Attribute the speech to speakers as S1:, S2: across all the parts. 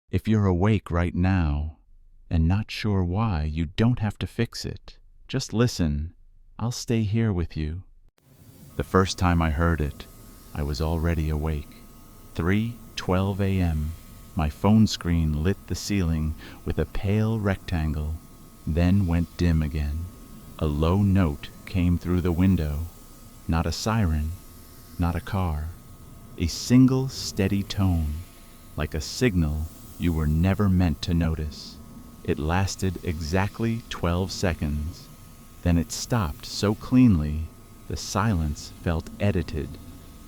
S1: If you're awake right now and not sure why, you don't have to fix it. Just listen. I'll stay here with you. The first time I heard it, I was already awake. 3:12 a.m. My phone screen lit the ceiling with a pale rectangle, then went dim again. A low note came through the window. Not a siren, not a car. A single steady tone, like a signal you were never meant to notice. It lasted exactly 12 seconds. Then it stopped so cleanly, the silence felt edited.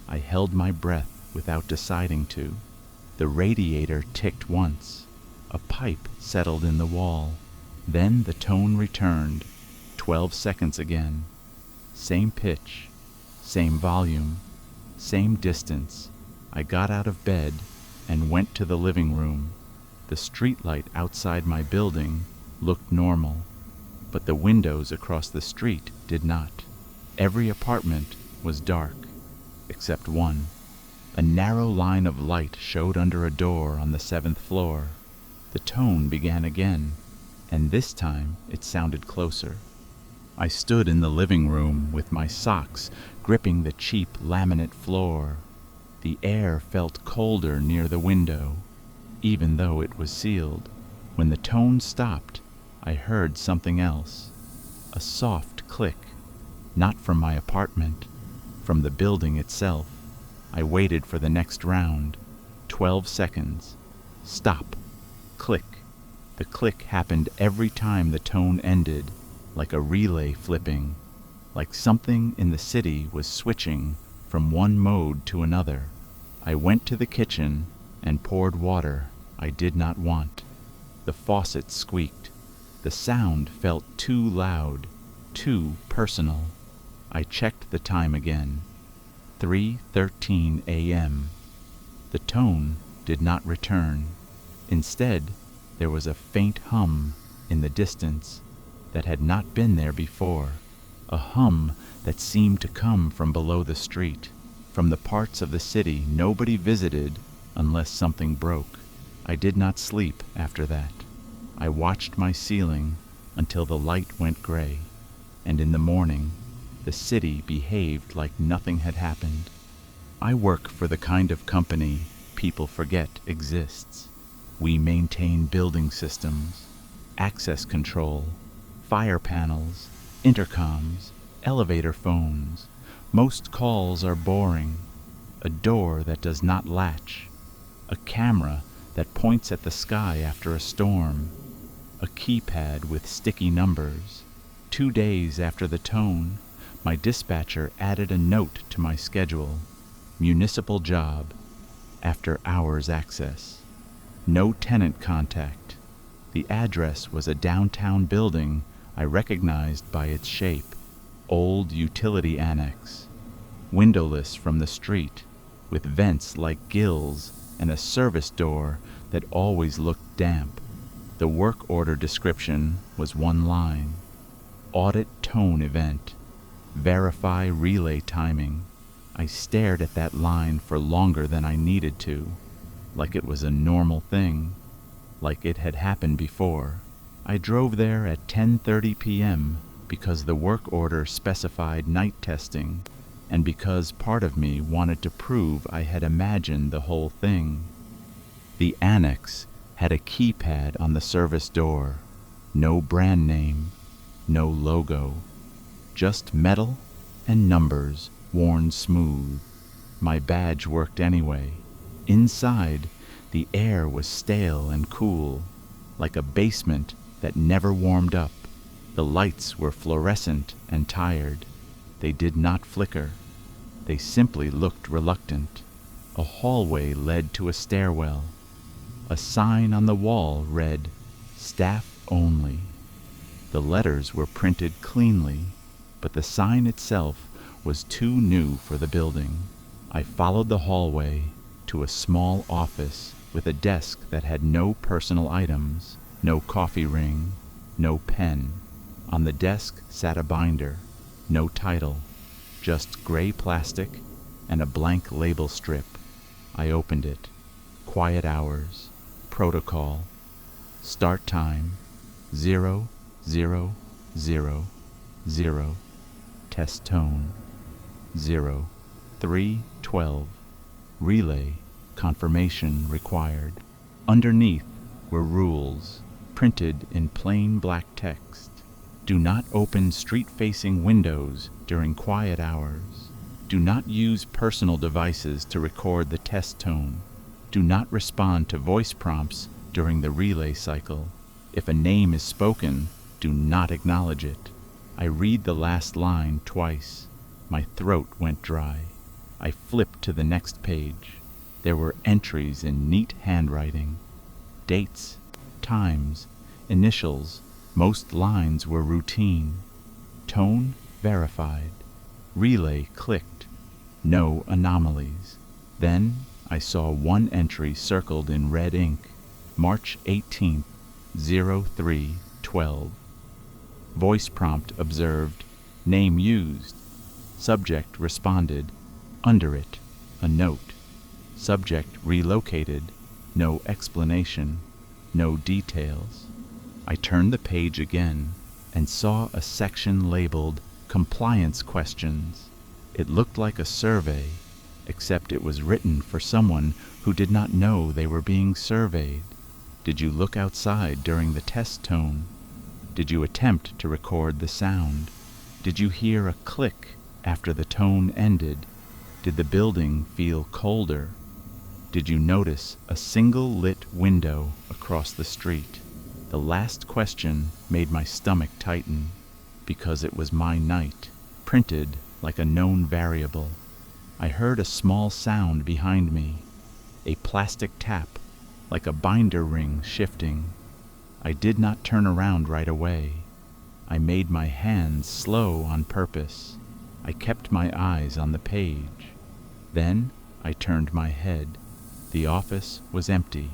S1: I held my breath without deciding to. The radiator ticked once. A pipe settled in the wall. Then the tone returned. 12 seconds again. Same pitch, same volume, same distance. I got out of bed and went to the living room. The streetlight outside my building looked normal, but the windows across the street did not. Every apartment was dark, except one. A narrow line of light showed under a door on the 7th floor. The tone began again, and this time it sounded closer. I stood in the living room with my socks gripping the cheap laminate floor. The air felt colder near the window, even though it was sealed. When the tone stopped, I heard something else. A soft click, not from my apartment, from the building itself. I waited for the next round. 12 seconds. Stop. Click. The click happened every time the tone ended, like a relay flipping, like something in the city was switching from one mode to another. I went to the kitchen and poured water I did not want. The faucet squeaked. The sound felt too loud, too personal. I checked the time again. 3:13 a.m. The tone did not return. Instead, there was a faint hum in the distance that had not been there before, a hum that seemed to come from below the street, from the parts of the city nobody visited unless something broke. I did not sleep after that. I watched my ceiling until the light went gray, and in the morning, the city behaved like nothing had happened. I work for the kind of company people forget exists. We maintain building systems, access control, fire panels, intercoms, elevator phones. Most calls are boring. A door that does not latch. A camera that points at the sky after a storm. A keypad with sticky numbers. 2 days after the tone, my dispatcher added a note to my schedule. Municipal job. After hours access. No tenant contact. The address was a downtown building I recognized by its shape. Old utility annex. Windowless from the street, with vents like gills and a service door that always looked damp. The work order description was one line. Audit tone event. Verify relay timing. I stared at that line for longer than I needed to, like it was a normal thing, like it had happened before. I drove there at 10:30 p.m. because the work order specified night testing, and because part of me wanted to prove I had imagined the whole thing. The annex had a keypad on the service door. No brand name, no logo. Just metal and numbers worn smooth. My badge worked anyway. Inside, the air was stale and cool, like a basement that never warmed up. The lights were fluorescent and tired. They did not flicker. They simply looked reluctant. A hallway led to a stairwell. A sign on the wall read, "Staff only." The letters were printed cleanly, but the sign itself was too new for the building. I followed the hallway to a small office with a desk that had no personal items, no coffee ring, no pen. On the desk sat a binder, no title, just gray plastic and a blank label strip. I opened it. Quiet hours. Protocol. Start time 0, 0, 0, 0. Test tone 0, 3, 12. Relay. Confirmation required. Underneath were rules, printed in plain black text. Do not open street-facing windows during quiet hours. Do not use personal devices to record the test tone. Do not respond to voice prompts during the relay cycle. If a name is spoken, do not acknowledge it. I read the last line twice. My throat went dry. I flipped to the next page. There were entries in neat handwriting. Dates, times, initials. Most lines were routine. Tone verified. Relay clicked. No anomalies. Then I saw one entry circled in red ink. March 18th, 03:12. Voice prompt observed. Name used. Subject responded. Under it, a note. Subject relocated. No explanation. No details. I turned the page again and saw a section labeled Compliance Questions. It looked like a survey, except it was written for someone who did not know they were being surveyed. Did you look outside during the test tone? Did you attempt to record the sound? Did you hear a click after the tone ended? Did the building feel colder? Did you notice a single lit window across the street? The last question made my stomach tighten, because it was my night, printed like a known variable. I heard a small sound behind me, a plastic tap, like a binder ring shifting. I did not turn around right away. I made my hands slow on purpose. I kept my eyes on the page. Then I turned my head. The office was empty,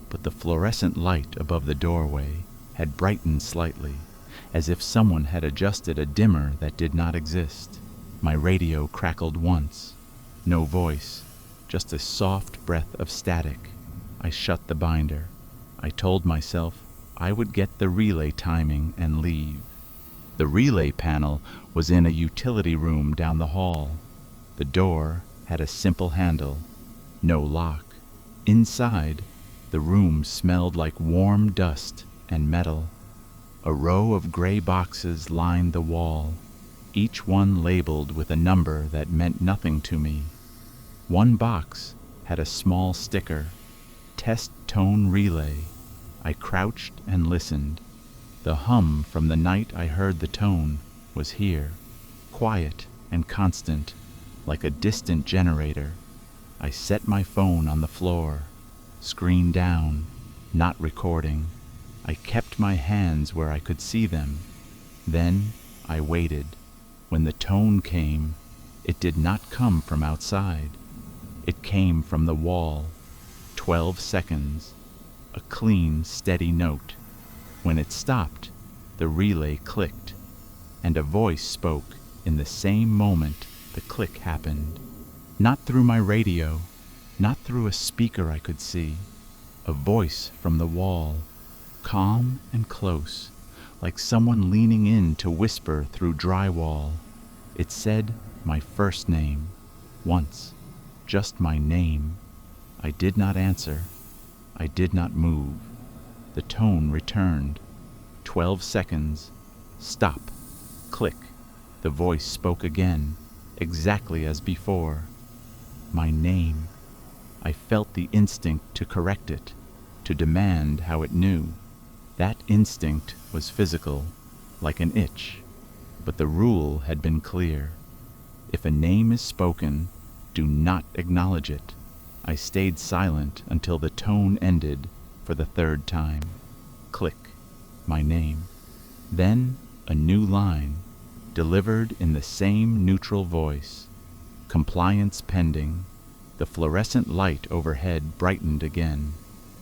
S1: but the fluorescent light above the doorway had brightened slightly, as if someone had adjusted a dimmer that did not exist. My radio crackled once. No voice, just a soft breath of static. I shut the binder. I told myself I would get the relay timing and leave. The relay panel was in a utility room down the hall. The door had a simple handle, no lock. Inside, the room smelled like warm dust and metal. A row of gray boxes lined the wall, each one labeled with a number that meant nothing to me. One box had a small sticker, Test Tone Relay. I crouched and listened. The hum from the night I heard the tone was here, quiet and constant, like a distant generator. I set my phone on the floor, screen down, not recording. I kept my hands where I could see them. Then I waited. When the tone came, it did not come from outside. It came from the wall. 12 seconds. A clean, steady note. When it stopped, the relay clicked, and a voice spoke in the same moment the click happened. Not through my radio, not through a speaker I could see. A voice from the wall, calm and close, like someone leaning in to whisper through drywall. It said my first name, once, just my name. I did not answer. I did not move. The tone returned. 12 seconds. Stop. Click. The voice spoke again, exactly as before. My name. I felt the instinct to correct it, to demand how it knew. That instinct was physical, like an itch, but the rule had been clear. If a name is spoken, do not acknowledge it. I stayed silent until the tone ended for the third time. Click. My name. Then a new line, delivered in the same neutral voice. Compliance pending. The fluorescent light overhead brightened again,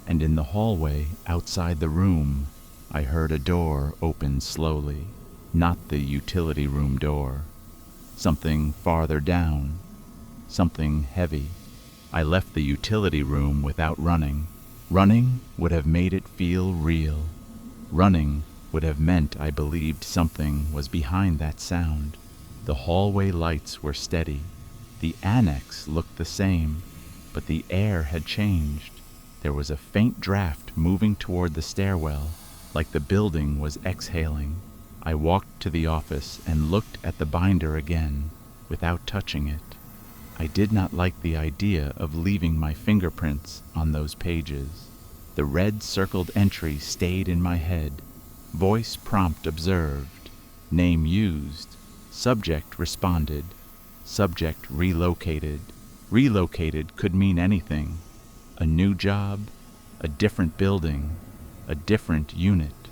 S1: and in the hallway outside the room, I heard a door open slowly. Not the utility room door. Something farther down. Something heavy. I left the utility room without running. Running would have made it feel real. Running would have meant I believed something was behind that sound. The hallway lights were steady. The annex looked the same, but the air had changed. There was a faint draft moving toward the stairwell, like the building was exhaling. I walked to the office and looked at the binder again, without touching it. I did not like the idea of leaving my fingerprints on those pages. The red circled entry stayed in my head. Voice prompt observed. Name used. Subject responded. Subject relocated. Relocated could mean anything. A new job, a different building, a different unit.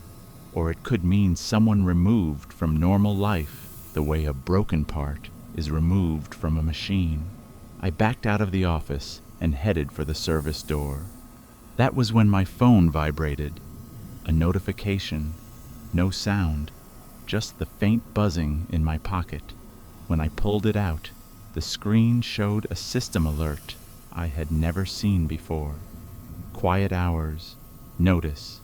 S1: Or it could mean someone removed from normal life the way a broken part is removed from a machine. I backed out of the office and headed for the service door. That was when my phone vibrated. A notification. No sound, just the faint buzzing in my pocket. When I pulled it out, the screen showed a system alert I had never seen before. Quiet hours. Notice.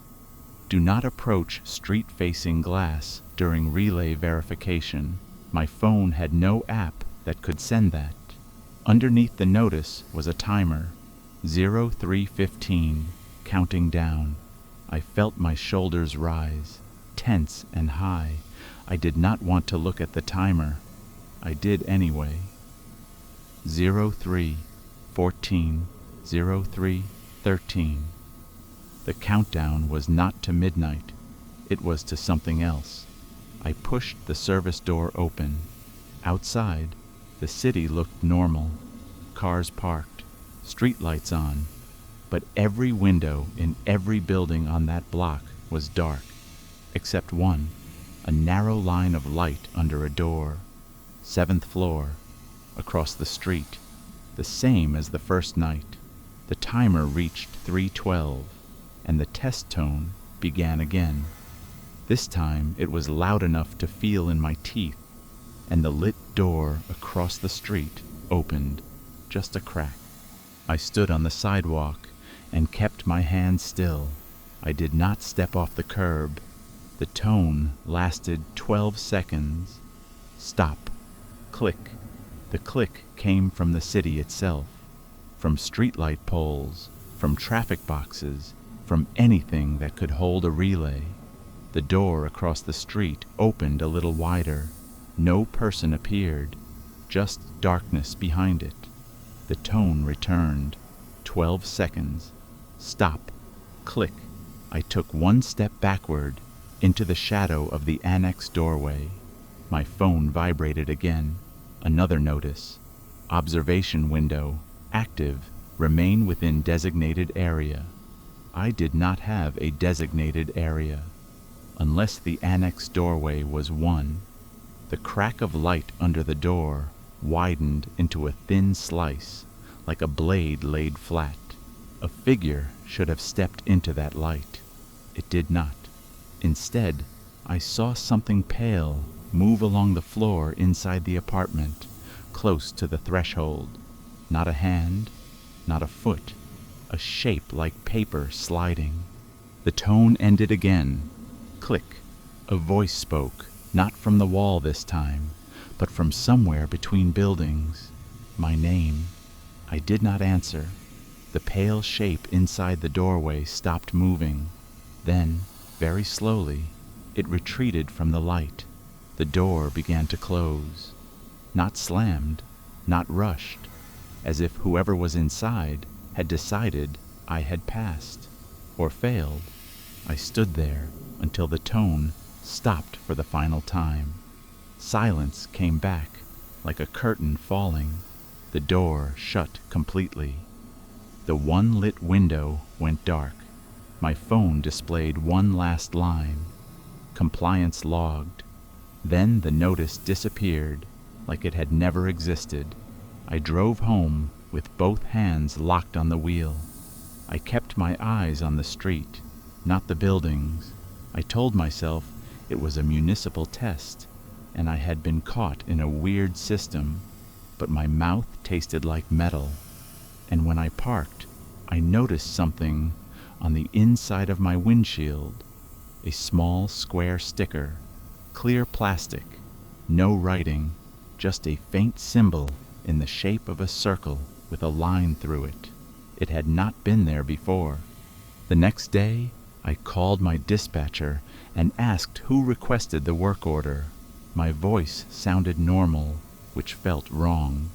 S1: Do not approach street-facing glass during relay verification. My phone had no app that could send that. Underneath the notice was a timer. 03:15, counting down. I felt my shoulders rise, tense and high. I did not want to look at the timer. I did anyway. 03:14, 03:13. The countdown was not to midnight. It was to something else. I pushed the service door open. Outside, the city looked normal. Cars parked, streetlights on, but every window in every building on that block was dark, except one, a narrow line of light under a door. 7th floor, across the street, the same as the first night. The timer reached 3:12, and the test tone began again. This time it was loud enough to feel in my teeth, and the lit door across the street opened, just a crack. I stood on the sidewalk and kept my hand still. I did not step off the curb. The tone lasted 12 seconds. Stop. Click. The click came from the city itself, from streetlight poles, from traffic boxes, from anything that could hold a relay. The door across the street opened a little wider. No person appeared, just darkness behind it. The tone returned. 12 seconds. Stop. Click. I took one step backward into the shadow of the annex doorway. My phone vibrated again. Another notice. Observation window. Active. Remain within designated area. I did not have a designated area, unless the annex doorway was one. The crack of light under the door widened into a thin slice, like a blade laid flat. A figure should have stepped into that light. It did not. Instead, I saw something pale move along the floor inside the apartment, close to the threshold. Not a hand, not a foot, a shape like paper sliding. The tone ended again. Click. A voice spoke, not from the wall this time, but from somewhere between buildings. My name. I did not answer. The pale shape inside the doorway stopped moving. Then, very slowly, it retreated from the light. The door began to close. Not slammed, not rushed, as if whoever was inside had decided I had passed, or failed. I stood there until the tone stopped for the final time. Silence came back, like a curtain falling. The door shut completely. The one lit window went dark. My phone displayed one last line. Compliance logged. Then the notice disappeared, like it had never existed. I drove home with both hands locked on the wheel. I kept my eyes on the street, not the buildings. I told myself it was a municipal test, and I had been caught in a weird system, but my mouth tasted like metal. And when I parked, I noticed something on the inside of my windshield, a small square sticker, clear plastic, no writing, just a faint symbol in the shape of a circle with a line through it. It had not been there before. The next day, I called my dispatcher and asked who requested the work order. My voice sounded normal, which felt wrong.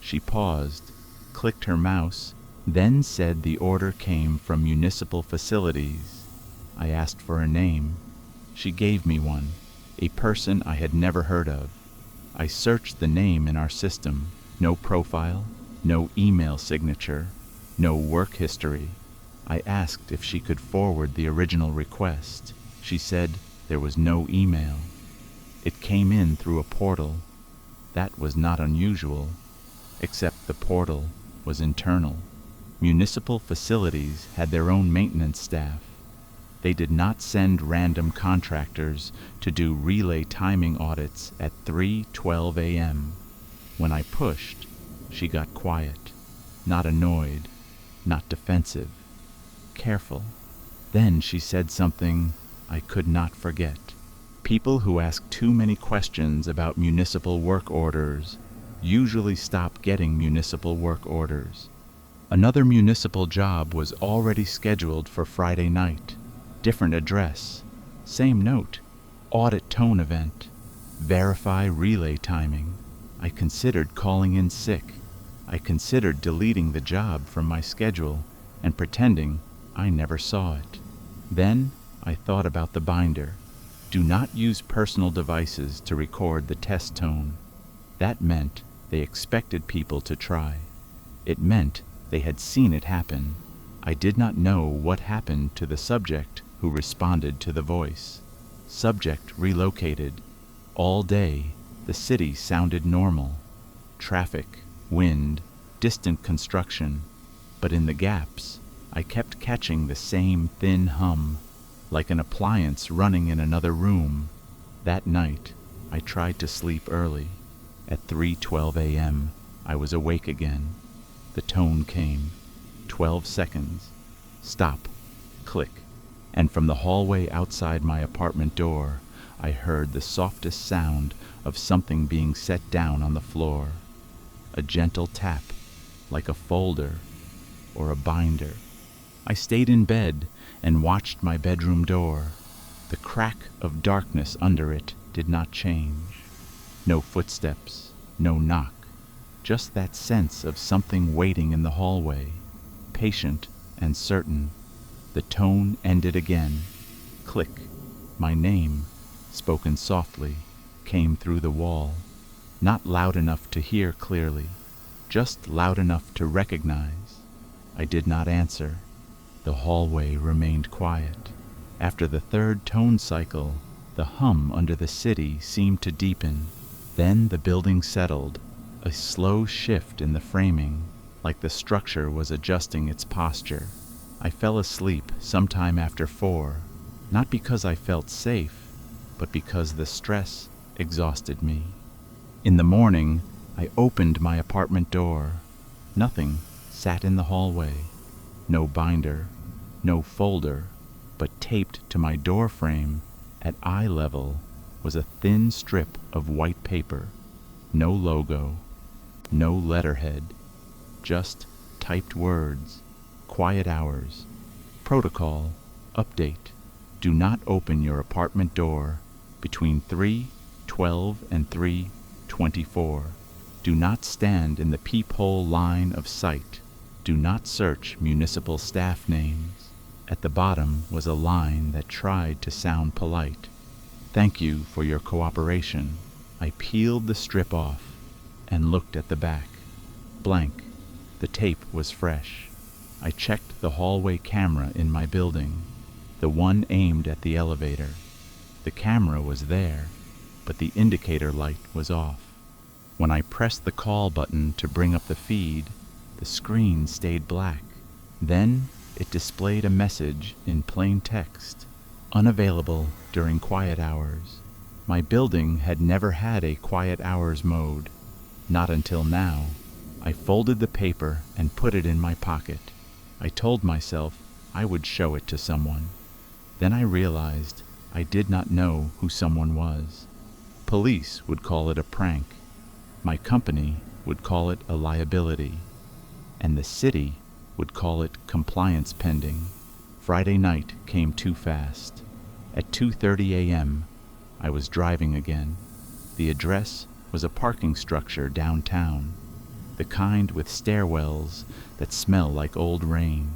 S1: She paused, clicked her mouse, then said the order came from municipal facilities. I asked for a name. She gave me one, a person I had never heard of. I searched the name in our system. No profile, no email signature, no work history. I asked if she could forward the original request. She said there was no email. It came in through a portal. That was not unusual, except the portal was internal. Municipal facilities had their own maintenance staff. They did not send random contractors to do relay timing audits at 3:12 a.m. When I pushed, she got quiet, not annoyed, not defensive, careful. Then she said something I could not forget. People who ask too many questions about municipal work orders usually stop getting municipal work orders. Another municipal job was already scheduled for Friday night. Different address, same note, audit tone event, verify relay timing. I considered calling in sick. I considered deleting the job from my schedule and pretending I never saw it. Then I thought about the binder. Do not use personal devices to record the test tone. That meant they expected people to try. It meant they had seen it happen. I did not know what happened to the subject who responded to the voice. Subject relocated. All day, the city sounded normal. Traffic, wind, distant construction. But in the gaps, I kept catching the same thin hum, like an appliance running in another room. That night, I tried to sleep early. At 3:12 a.m., I was awake again. The tone came. 12 seconds. Stop. Click. And from the hallway outside my apartment door, I heard the softest sound of something being set down on the floor. A gentle tap, like a folder or a binder. I stayed in bed and watched my bedroom door. The crack of darkness under it did not change. No footsteps, no knock, just that sense of something waiting in the hallway, patient and certain. The tone ended again. Click. My name, spoken softly, came through the wall. Not loud enough to hear clearly, just loud enough to recognize. I did not answer. The hallway remained quiet. After the third tone cycle, the hum under the city seemed to deepen. Then the building settled, a slow shift in the framing, like the structure was adjusting its posture. I fell asleep sometime after 4, not because I felt safe, but because the stress exhausted me. In the morning, I opened my apartment door. Nothing sat in the hallway. No binder, no folder, but taped to my door frame at eye level was a thin strip of white paper. No logo, no letterhead, just typed words. Quiet hours. Protocol. Update. Do not open your apartment door between 3:12 and 3:24. Do not stand in the peephole line of sight. Do not search municipal staff names. At the bottom was a line that tried to sound polite. Thank you for your cooperation. I peeled the strip off and looked at the back. Blank. The tape was fresh. I checked the hallway camera in my building, the one aimed at the elevator. The camera was there, but the indicator light was off. When I pressed the call button to bring up the feed, the screen stayed black. Then it displayed a message in plain text, unavailable during quiet hours. My building had never had a quiet hours mode, not until now. I folded the paper and put it in my pocket. I told myself I would show it to someone. Then I realized I did not know who someone was. Police would call it a prank. My company would call it a liability. And the city would call it compliance pending. Friday night came too fast. At 2:30 a.m., I was driving again. The address was a parking structure downtown, the kind with stairwells that smell like old rain.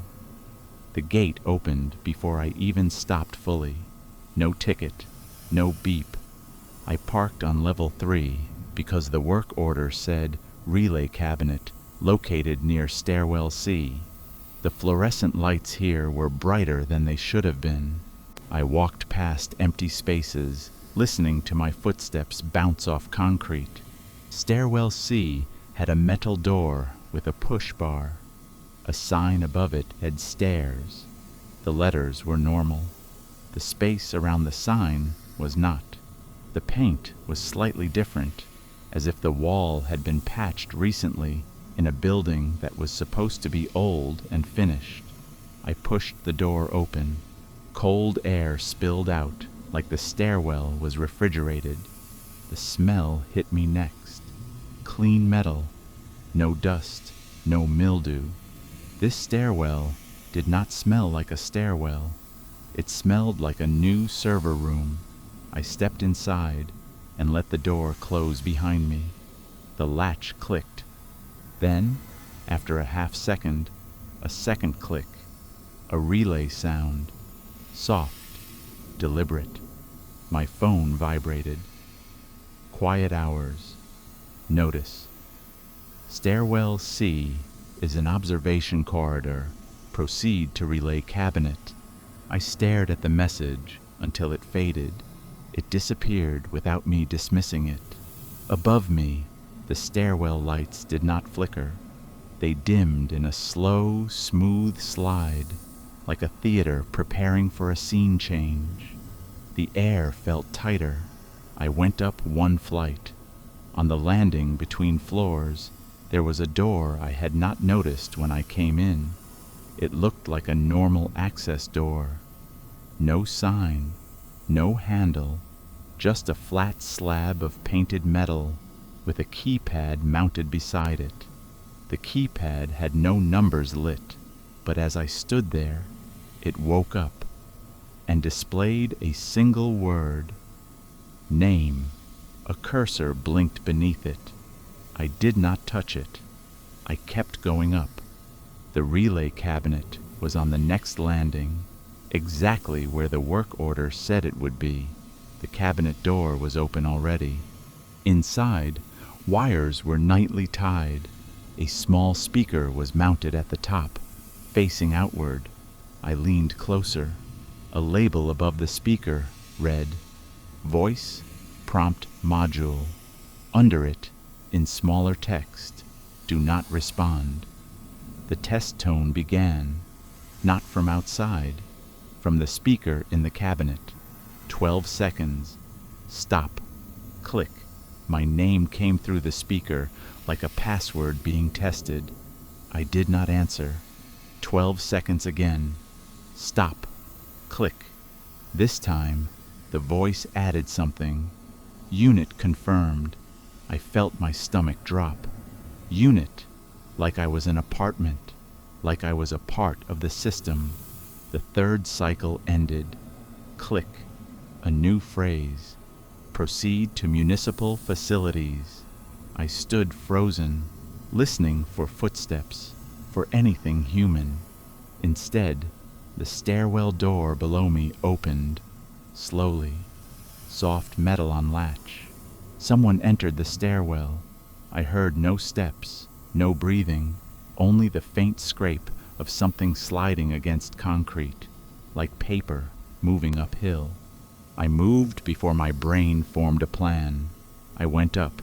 S1: The gate opened before I even stopped fully. No ticket, no beep. I parked on level 3 because the work order said relay cabinet located near stairwell C. The fluorescent lights here were brighter than they should have been. I walked past empty spaces, listening to my footsteps bounce off concrete. Stairwell C had a metal door with a push bar. A sign above it had stairs. The letters were normal. The space around the sign was not. The paint was slightly different, as if the wall had been patched recently in a building that was supposed to be old and finished. I pushed the door open. Cold air spilled out like the stairwell was refrigerated. The smell hit me next. Clean metal. No dust, no mildew. This stairwell did not smell like a stairwell. It smelled like a new server room. I stepped inside and let the door close behind me. The latch clicked. Then, after a half second, a second click. A relay sound. Soft, deliberate. My phone vibrated. Quiet hours. Notice. Stairwell C is an observation corridor. Proceed to relay cabinet. I stared at the message until it faded. It disappeared without me dismissing it. Above me, the stairwell lights did not flicker. They dimmed in a slow, smooth slide, like a theater preparing for a scene change. The air felt tighter. I went up one flight. On the landing between floors, there was a door I had not noticed when I came in. It looked like a normal access door. No sign, no handle, just a flat slab of painted metal with a keypad mounted beside it. The keypad had no numbers lit, but as I stood there, it woke up and displayed a single word. Name. A cursor blinked beneath it. I did not touch it. I kept going up. The relay cabinet was on the next landing, exactly where the work order said it would be. The cabinet door was open already. Inside, wires were nightly tied. A small speaker was mounted at the top, facing outward. I leaned closer. A label above the speaker read, Voice Prompt Module. Under it, in smaller text, Do not respond. The test tone began, not from outside, from the speaker in the cabinet. 12 seconds. Stop. Click. My name came through the speaker like a password being tested. I did not answer. 12 seconds again. Stop. Click. This time, the voice added something. Unit confirmed. I felt my stomach drop. Unit. Like I was an apartment. Like I was a part of the system. The third cycle ended. Click. A new phrase. Proceed to municipal facilities. I stood frozen, listening for footsteps, for anything human. Instead, the stairwell door below me opened, slowly. Soft metal on latch. Someone entered the stairwell. I heard no steps, no breathing, only the faint scrape of something sliding against concrete, like paper moving uphill. I moved before my brain formed a plan. I went up.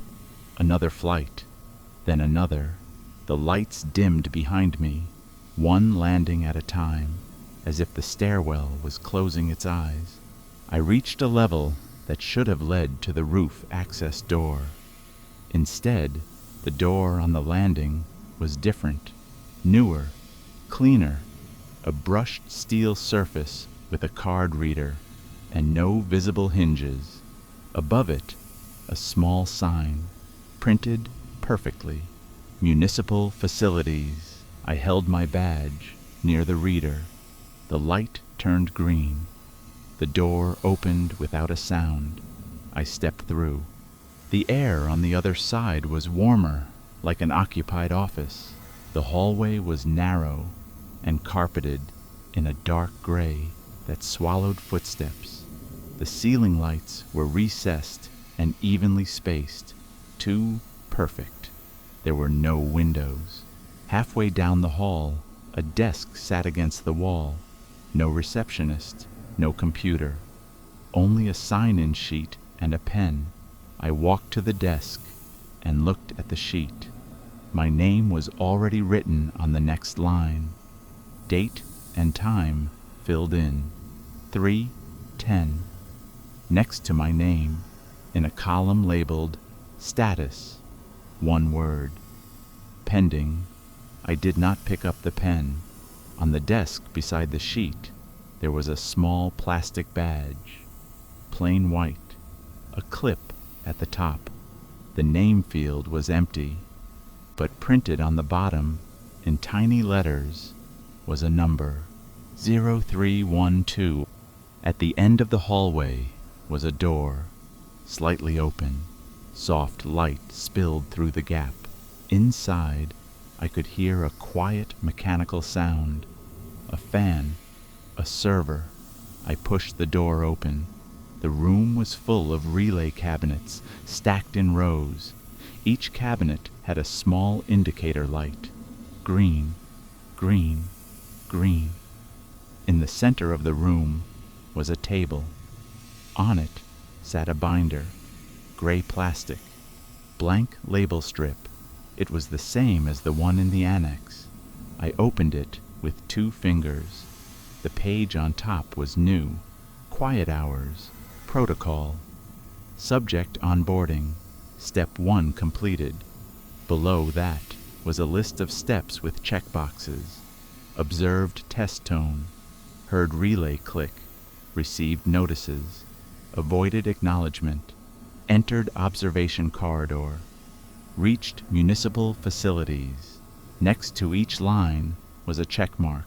S1: Another flight. Then another. The lights dimmed behind me, one landing at a time, as if the stairwell was closing its eyes. I reached a level that should have led to the roof access door. Instead, the door on the landing was different, newer, cleaner, a brushed steel surface with a card reader and no visible hinges. Above it, a small sign, printed perfectly. Municipal Facilities. I held my badge near the reader. The light turned green. The door opened without a sound. I stepped through. The air on the other side was warmer, like an occupied office. The hallway was narrow and carpeted in a dark gray that swallowed footsteps. The ceiling lights were recessed and evenly spaced, too perfect. There were no windows. Halfway down the hall, a desk sat against the wall. No receptionist, no computer, only a sign-in sheet and a pen. I walked to the desk and looked at the sheet. My name was already written on the next line. Date and time filled in. 3:10. Next to my name, in a column labeled Status, one word. Pending. I did not pick up the pen. On the desk beside the sheet, there was a small plastic badge, plain white, a clip at the top. The name field was empty, but printed on the bottom, in tiny letters, was a number, 0312. At the end of the hallway was a door, slightly open. Soft light spilled through the gap. Inside, I could hear a quiet mechanical sound. A fan, a server. I pushed the door open. The room was full of relay cabinets, stacked in rows. Each cabinet had a small indicator light. Green, green, green. In the center of the room was a table. On it sat a binder, gray plastic, blank label strip. It was the same as the one in the annex. I opened it with 2 fingers. The page on top was new. Quiet hours. Protocol. Subject onboarding. Step 1 completed. Below that was a list of steps with checkboxes. Observed test tone. Heard relay click. Received notices. Avoided acknowledgement. Entered observation corridor. Reached municipal facilities. Next to each line was a check mark.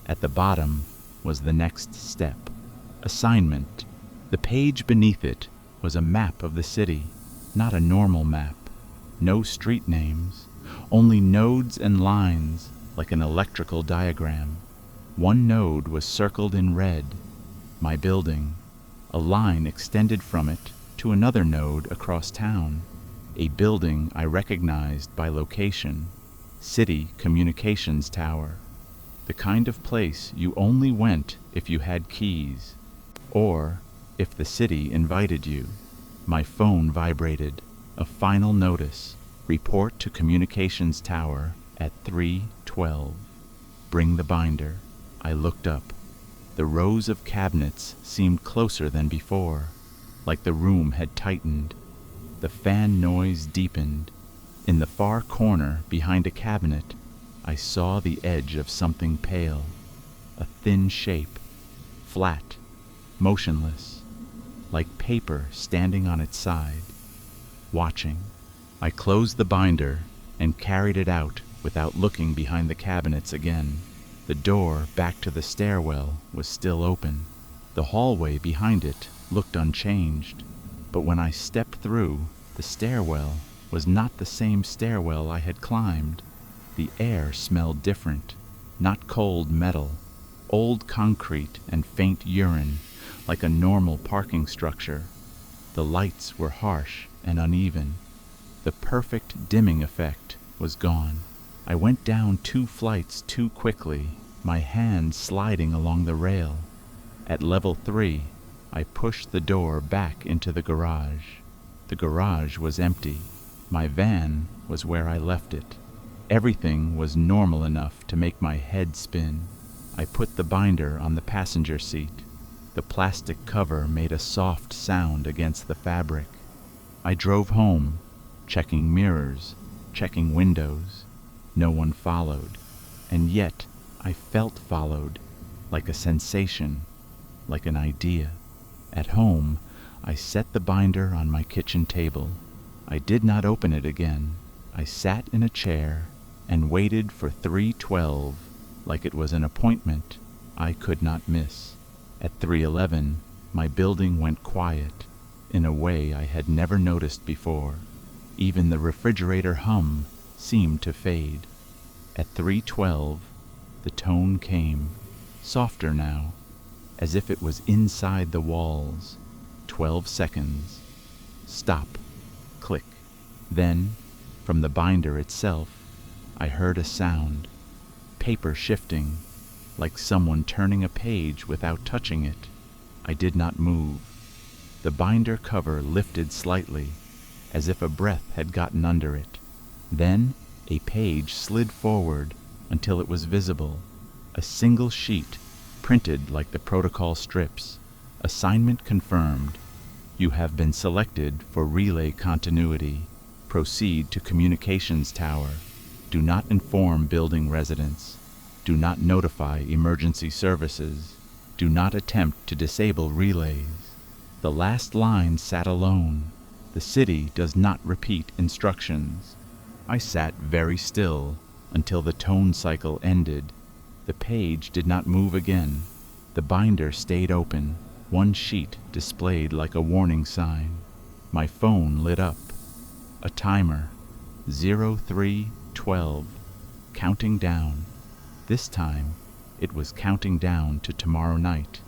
S1: At the bottom was the next step. Assignment. The page beneath it was a map of the city, not a normal map. No street names, only nodes and lines like an electrical diagram. One node was circled in red, my building. A line extended from it to another node across town. A building I recognized by location, City Communications Tower. The kind of place you only went if you had keys, or if the city invited you. My phone vibrated. A final notice. Report to Communications Tower at 3:12. Bring the binder. I looked up. The rows of cabinets seemed closer than before, like the room had tightened. The fan noise deepened. In the far corner, behind a cabinet, I saw the edge of something pale. A thin shape, flat, motionless, like paper standing on its side, watching. I closed the binder and carried it out without looking behind the cabinets again. The door back to the stairwell was still open. The hallway behind it looked unchanged. But when I stepped through, the stairwell was not the same stairwell I had climbed. The air smelled different, not cold metal, old concrete and faint urine, like a normal parking structure. The lights were harsh and uneven. The perfect dimming effect was gone. I went down 2 flights too quickly, my hand sliding along the rail. At level 3, I pushed the door back into the garage. The garage was empty. My van was where I left it. Everything was normal enough to make my head spin. I put the binder on the passenger seat. The plastic cover made a soft sound against the fabric. I drove home, checking mirrors, checking windows. No one followed, and yet I felt followed, like a sensation, like an idea. At home, I set the binder on my kitchen table. I did not open it again. I sat in a chair and waited for 3:12, like it was an appointment I could not miss. At 3:11, my building went quiet in a way I had never noticed before. Even the refrigerator hum seemed to fade. At 3:12, the tone came, softer now, as if it was inside the walls. 12 seconds. Stop. Click. Then, from the binder itself, I heard a sound. Paper shifting, like someone turning a page without touching it. I did not move. The binder cover lifted slightly, as if a breath had gotten under it. Then a page slid forward until it was visible. A single sheet, printed like the protocol strips. Assignment confirmed. You have been selected for relay continuity. Proceed to communications tower. Do not inform building residents. Do not notify emergency services. Do not attempt to disable relays. The last line sat alone. The city does not repeat instructions. I sat very still until the tone cycle ended. The page did not move again. The binder stayed open, one sheet displayed like a warning sign. My phone lit up. A timer. 03:12. Counting down. This time, it was counting down to tomorrow night,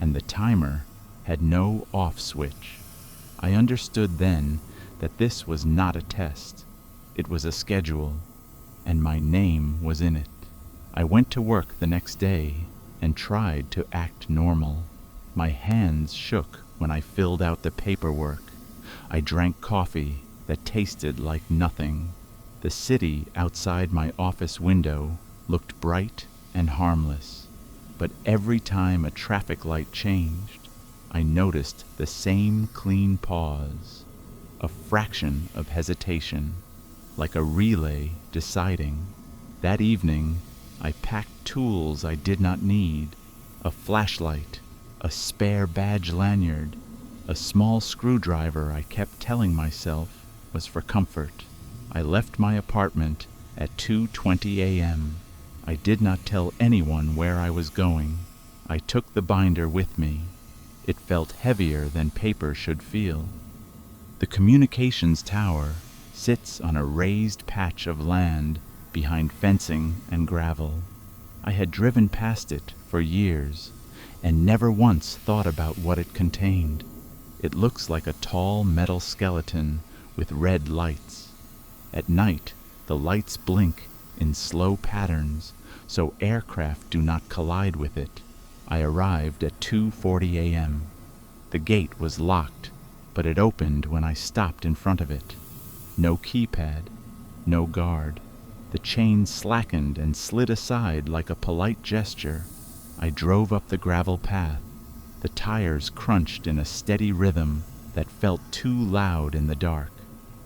S1: and the timer had no off switch. I understood then that this was not a test. It was a schedule, and my name was in it. I went to work the next day and tried to act normal. My hands shook when I filled out the paperwork. I drank coffee that tasted like nothing. The city outside my office window looked bright and harmless, but every time a traffic light changed, I noticed the same clean pause, a fraction of hesitation, like a relay deciding. That evening, I packed tools I did not need, a flashlight, a spare badge lanyard, a small screwdriver I kept telling myself was for comfort. I left my apartment at 2:20 a.m. I did not tell anyone where I was going. I took the binder with me. It felt heavier than paper should feel. The communications tower sits on a raised patch of land behind fencing and gravel. I had driven past it for years and never once thought about what it contained. It looks like a tall metal skeleton with red lights. At night, the lights blink in slow patterns so aircraft do not collide with it. I arrived at 2:40 a.m. The gate was locked, but it opened when I stopped in front of it. No keypad, no guard. The chain slackened and slid aside like a polite gesture. I drove up the gravel path. The tires crunched in a steady rhythm that felt too loud in the dark.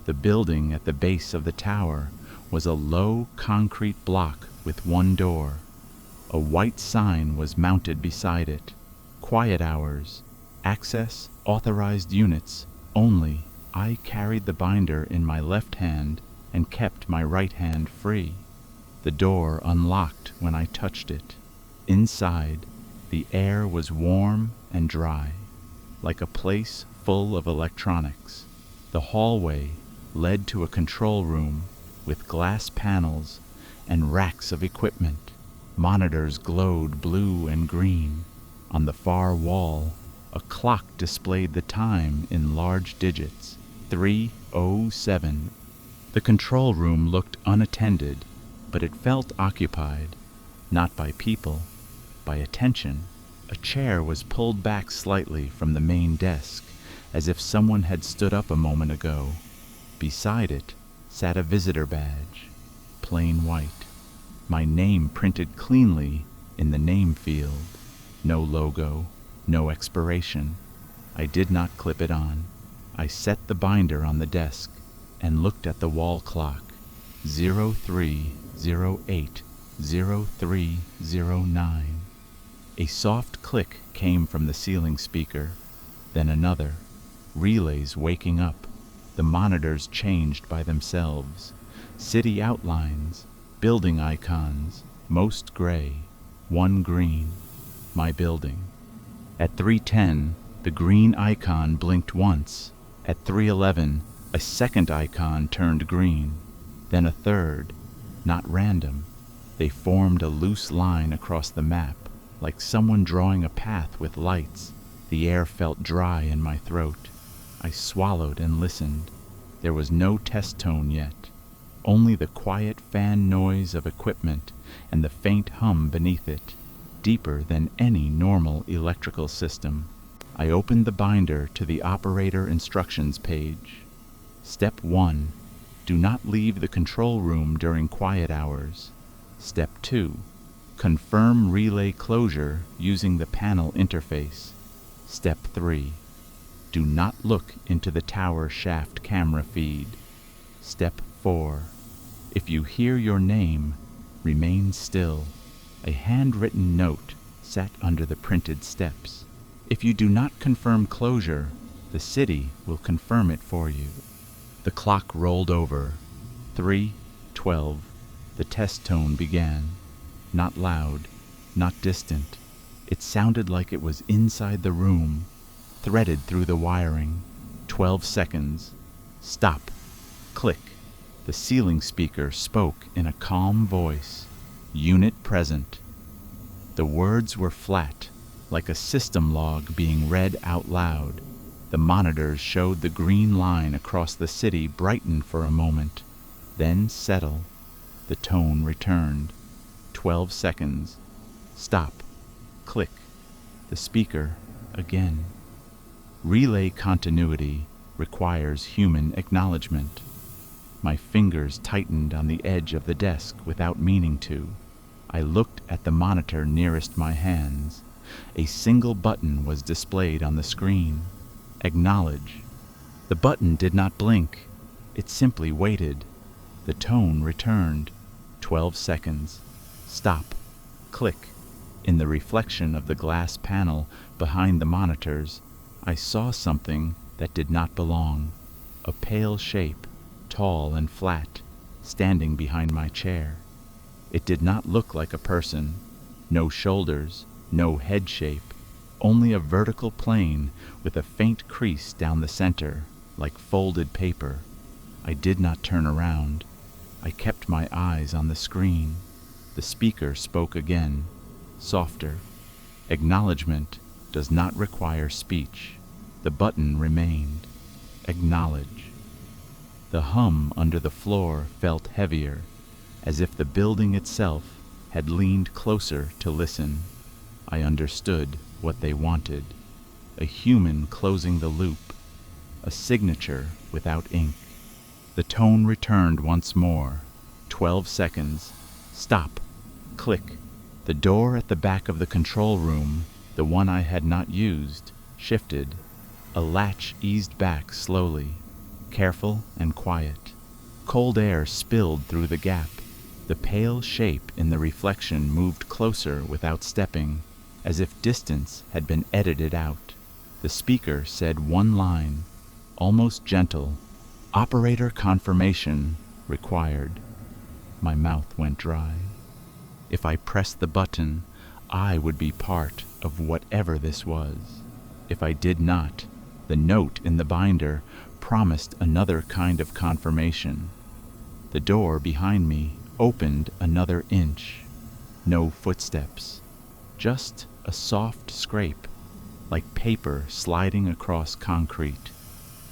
S1: The building at the base of the tower was a low concrete block with one door. A white sign was mounted beside it. Quiet hours. Access authorized units only. I carried the binder in my left hand and kept my right hand free. The door unlocked when I touched it. Inside, the air was warm and dry, like a place full of electronics. The hallway led to a control room with glass panels and racks of equipment. Monitors glowed blue and green. On the far wall, a clock displayed the time in large digits, 3:07. The control room looked unattended, but it felt occupied, not by people, by attention. A chair was pulled back slightly from the main desk, as if someone had stood up a moment ago. Beside it sat a visitor badge, plain white. My name printed cleanly in the name field. No logo, no expiration. I did not clip it on. I set the binder on the desk and looked at the wall clock. 03:08. 0309. A soft click came from the ceiling speaker, then another. Relays waking up. The monitors changed by themselves. City outlines, building icons, most gray, one green. My building. At 3:10, the green icon blinked once. At 3:11, a second icon turned green, then a third. Not random. They formed a loose line across the map, like someone drawing a path with lights. The air felt dry in my throat. I swallowed and listened. There was no test tone yet, only the quiet fan noise of equipment and the faint hum beneath it, deeper than any normal electrical system. I opened the binder to the operator instructions page. Step 1. Do not leave the control room during quiet hours. Step 2. Confirm relay closure using the panel interface. Step 3. Do not look into the tower shaft camera feed. Step 4. If you hear your name, remain still. A handwritten note sat under the printed steps. If you do not confirm closure, the city will confirm it for you. The clock rolled over. 3:12. The test tone began. Not loud, not distant. It sounded like it was inside the room, threaded through the wiring. 12 seconds. Stop. Click. The ceiling speaker spoke in a calm voice. Unit present. The words were flat, like a system log being read out loud. The monitors showed the green line across the city brighten for a moment, then settle. The tone returned. 12 seconds. Stop. Click. The speaker again. Relay continuity requires human acknowledgement. My fingers tightened on the edge of the desk without meaning to. I looked at the monitor nearest my hands. A single button was displayed on the screen. Acknowledge. The button did not blink. It simply waited. The tone returned. 12 seconds. Stop. Click. In the reflection of the glass panel behind the monitors, I saw something that did not belong. A pale shape, tall and flat, standing behind my chair. It did not look like a person. No shoulders, no head shape, only a vertical plane with a faint crease down the center, like folded paper. I did not turn around. I kept my eyes on the screen. The speaker spoke again, softer. Acknowledgement does not require speech. The button remained. Acknowledge. The hum under the floor felt heavier, as if the building itself had leaned closer to listen. I understood what they wanted. A human closing the loop. A signature without ink. The tone returned once more. 12 seconds. Stop. Click. The door at the back of the control room, the one I had not used, shifted. A latch eased back slowly, careful and quiet. Cold air spilled through the gap. The pale shape in the reflection moved closer without stepping, as if distance had been edited out. The speaker said one line, almost gentle. Operator confirmation required. My mouth went dry. If I pressed the button, I would be part of whatever this was. If I did not, the note in the binder promised another kind of confirmation. The door behind me opened another inch. No footsteps, just a soft scrape, like paper sliding across concrete.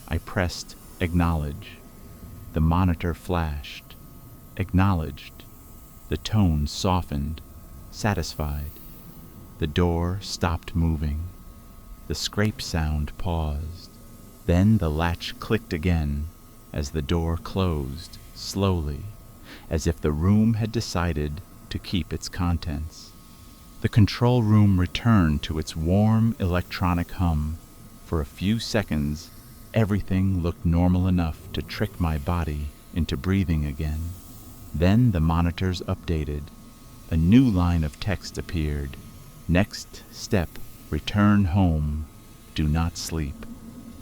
S1: I pressed acknowledge. The monitor flashed. Acknowledged. The tone softened, satisfied. The door stopped moving. The scrape sound paused. Then the latch clicked again as the door closed slowly, as if the room had decided to keep its contents. The control room returned to its warm electronic hum. For a few seconds, everything looked normal enough to trick my body into breathing again. Then the monitors updated. A new line of text appeared. Next step, return home. Do not sleep.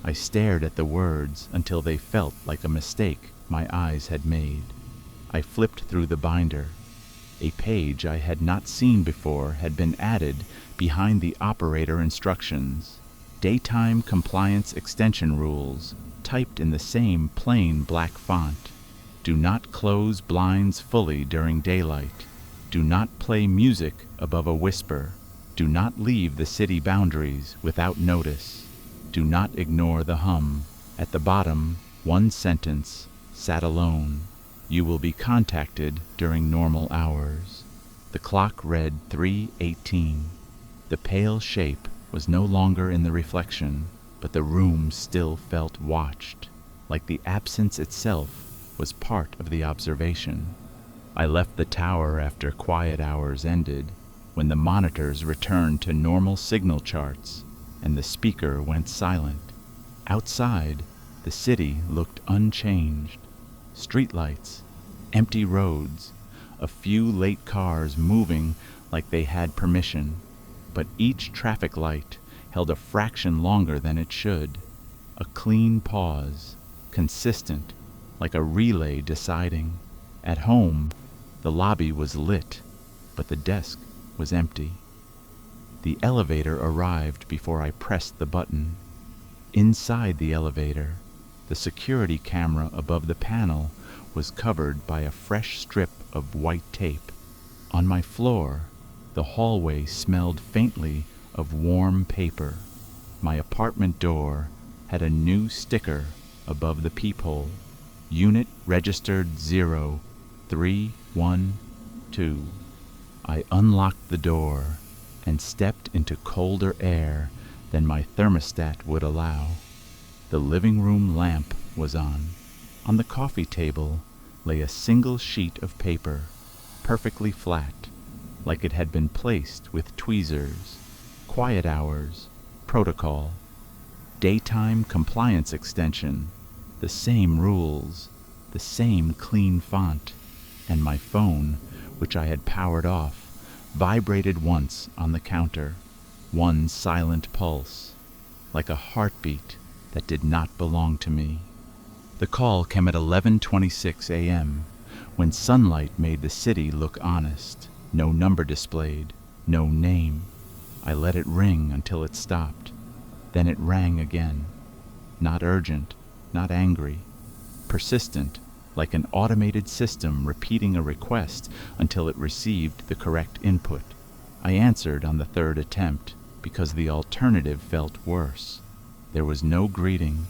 S1: I stared at the words until they felt like a mistake my eyes had made. I flipped through the binder. A page I had not seen before had been added behind the operator instructions. Daytime compliance extension rules, typed in the same plain black font. Do not close blinds fully during daylight. Do not play music above a whisper. Do not leave the city boundaries without notice. Do not ignore the hum. At the bottom, one sentence, sat alone. You will be contacted during normal hours. The clock read 3:18. The pale shape was no longer in the reflection, but the room still felt watched, like the absence itself was part of the observation. I left the tower after quiet hours ended, when the monitors returned to normal signal charts and the speaker went silent. Outside, the city looked unchanged. Streetlights, empty roads, a few late cars moving like they had permission, but each traffic light held a fraction longer than it should. A clean pause, consistent, like a relay deciding. At home, the lobby was lit, but the desk was empty. The elevator arrived before I pressed the button. Inside the elevator, the security camera above the panel was covered by a fresh strip of white tape. On my floor, the hallway smelled faintly of warm paper. My apartment door had a new sticker above the peephole. Unit registered 0312. I unlocked the door and stepped into colder air than my thermostat would allow. The living room lamp was on. On the coffee table lay a single sheet of paper, perfectly flat, like it had been placed with tweezers. Quiet hours, protocol, daytime compliance extension, the same rules, the same clean font, and my phone, which I had powered off, vibrated once on the counter, one silent pulse, like a heartbeat that did not belong to me. The call came at 11:26 a.m., when sunlight made the city look honest. No number displayed, no name. I let it ring until it stopped. Then it rang again. Not urgent, not angry. Persistent, like an automated system repeating a request until it received the correct input. I answered on the third attempt, because the alternative felt worse. There was no greeting,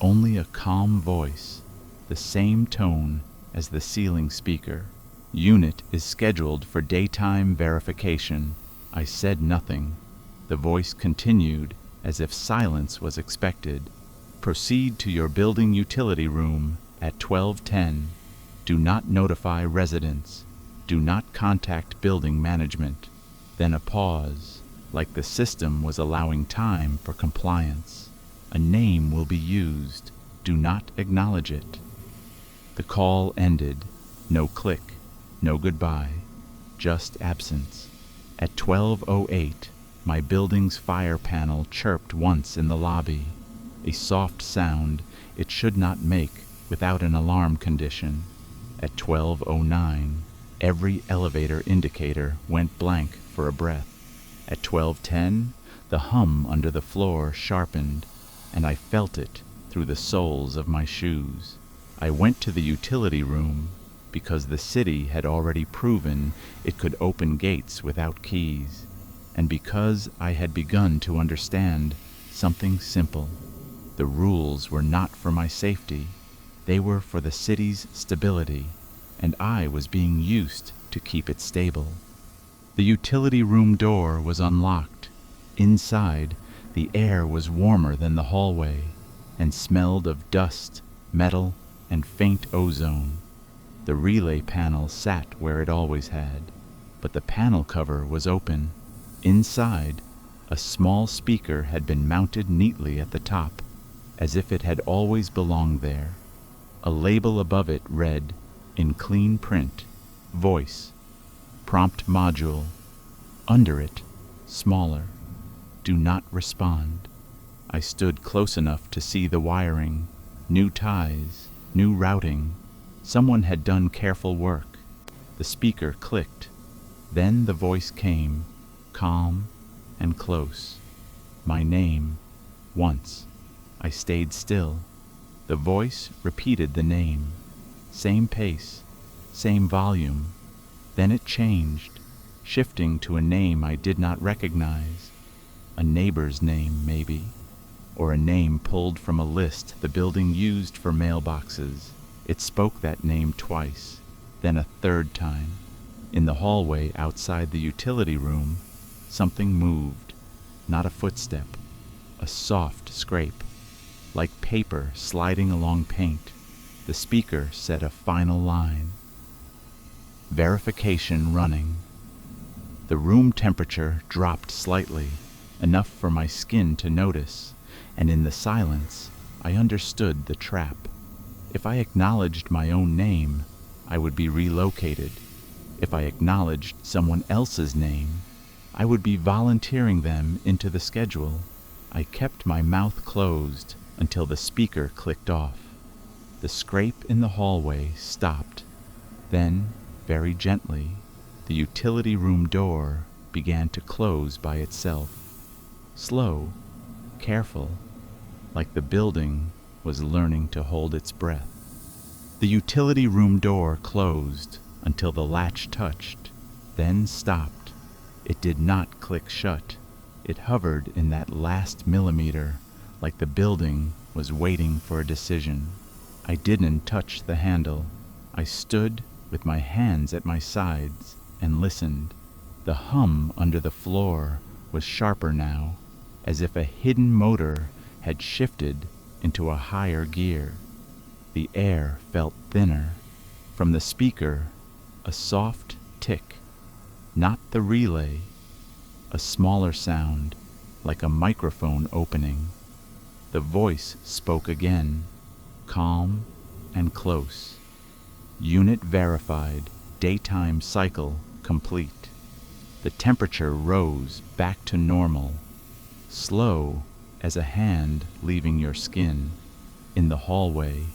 S1: only a calm voice, the same tone as the ceiling speaker. Unit is scheduled for daytime verification. I said nothing. The voice continued, as if silence was expected. Proceed to your building utility room at 12:10. Do not notify residents. Do not contact building management. Then a pause, like the system was allowing time for compliance. A name will be used. Do not acknowledge it. The call ended. No click, no goodbye, just absence. At 12:08, my building's fire panel chirped once in the lobby, a soft sound it should not make without an alarm condition. At 12:09, every elevator indicator went blank for a breath. At 12:10, the hum under the floor sharpened, and I felt it through the soles of my shoes. I went to the utility room because the city had already proven it could open gates without keys, and because I had begun to understand something simple. The rules were not for my safety. They were for the city's stability, and I was being used to keep it stable. The utility room door was unlocked. Inside, the air was warmer than the hallway and smelled of dust, metal, and faint ozone. The relay panel sat where it always had, but the panel cover was open. Inside, a small speaker had been mounted neatly at the top, as if it had always belonged there. A label above it read, in clean print, Voice. Prompt module. Under it, smaller. Do not respond. I stood close enough to see the wiring. New ties, new routing. Someone had done careful work. The speaker clicked. Then the voice came, calm and close. My name, once. I stayed still. The voice repeated the name. Same pace, same volume. Then it changed, shifting to a name I did not recognize. A neighbor's name, maybe. Or a name pulled from a list the building used for mailboxes. It spoke that name twice, then a third time. In the hallway outside the utility room, something moved. Not a footstep, a soft scrape. Like paper sliding along paint. The speaker said a final line. Verification running. The room temperature dropped slightly, enough for my skin to notice, and in the silence, I understood the trap. If I acknowledged my own name, I would be relocated. If I acknowledged someone else's name, I would be volunteering them into the schedule. I kept my mouth closed until the speaker clicked off. The scrape in the hallway stopped. Then, very gently, the utility room door began to close by itself. Slow, careful, like the building was learning to hold its breath. The utility room door closed until the latch touched, then stopped. It did not click shut. It hovered in that last millimeter, like the building was waiting for a decision. I didn't touch the handle. I stood with my hands at my sides and listened. The hum under the floor was sharper now, as if a hidden motor had shifted into a higher gear. The air felt thinner. From the speaker, a soft tick. Not the relay. A smaller sound, like a microphone opening. The voice spoke again, calm and close. Unit verified, daytime cycle complete. The temperature rose back to normal, slow as a hand leaving your skin. In the hallway,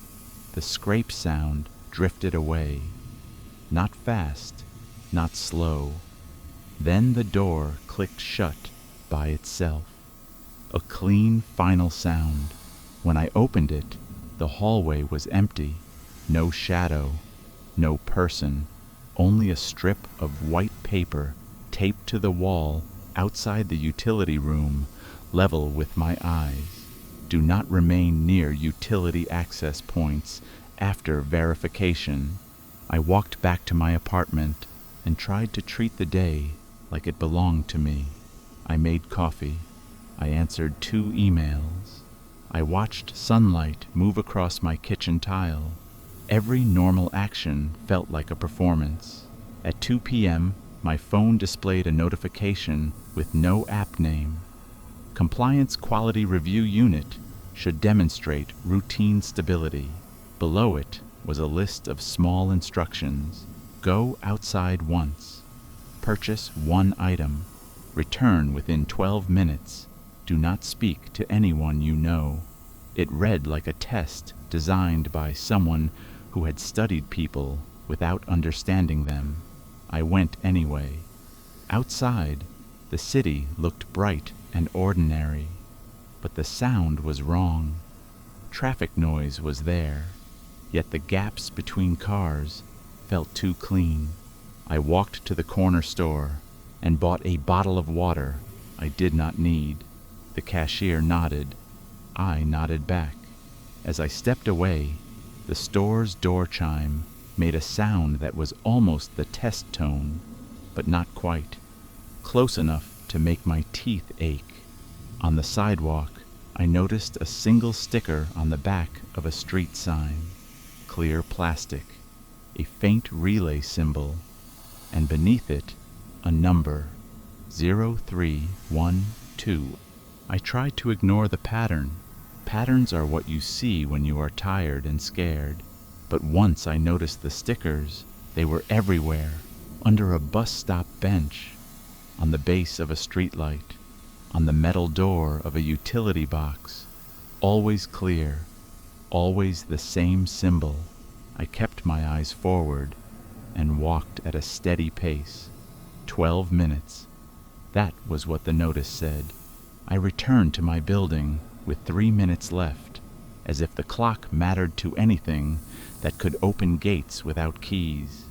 S1: the scrape sound drifted away. Not fast, not slow. Then the door clicked shut by itself. A clean final sound. When I opened it, the hallway was empty. No shadow, no person, only a strip of white paper taped to the wall outside the utility room, level with my eyes. Do not remain near utility access points after verification. I walked back to my apartment and tried to treat the day like it belonged to me. I made coffee. I answered 2 emails. I watched sunlight move across my kitchen tile. Every normal action felt like a performance. At 2 p.m., my phone displayed a notification with no app name. Compliance Quality Review Unit should demonstrate routine stability. Below it was a list of small instructions. Go outside once. Purchase 1 item. Return within 12 minutes. Do not speak to anyone you know. It read like a test designed by someone who had studied people without understanding them. I went anyway. Outside, the city looked bright and ordinary, but the sound was wrong. Traffic noise was there, yet the gaps between cars felt too clean. I walked to the corner store and bought a bottle of water I did not need. The cashier nodded. I nodded back. As I stepped away, the store's door chime made a sound that was almost the test tone, but not quite. Close enough to make my teeth ache. On the sidewalk, I noticed a single sticker on the back of a street sign. Clear plastic. A faint relay symbol. And beneath it, a number. 0312. I tried to ignore the pattern. Patterns are what you see when you are tired and scared. But once I noticed the stickers, they were everywhere. under a bus stop bench, on the base of a streetlight, on the metal door of a utility box, always clear, always the same symbol. I kept my eyes forward and walked at a steady pace. 12 minutes. That was what the notice said. I returned to my building with 3 minutes left, as if the clock mattered to anything that could open gates without keys.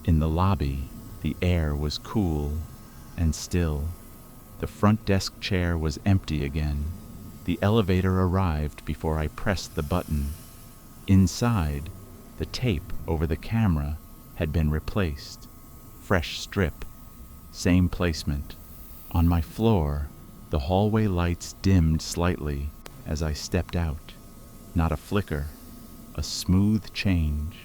S1: In the lobby, the air was cool and still. The front desk chair was empty again. The elevator arrived before I pressed the button. Inside, the tape over the camera had been replaced. Fresh strip. Same placement. On my floor, the hallway lights dimmed slightly as I stepped out. Not a flicker. A smooth change.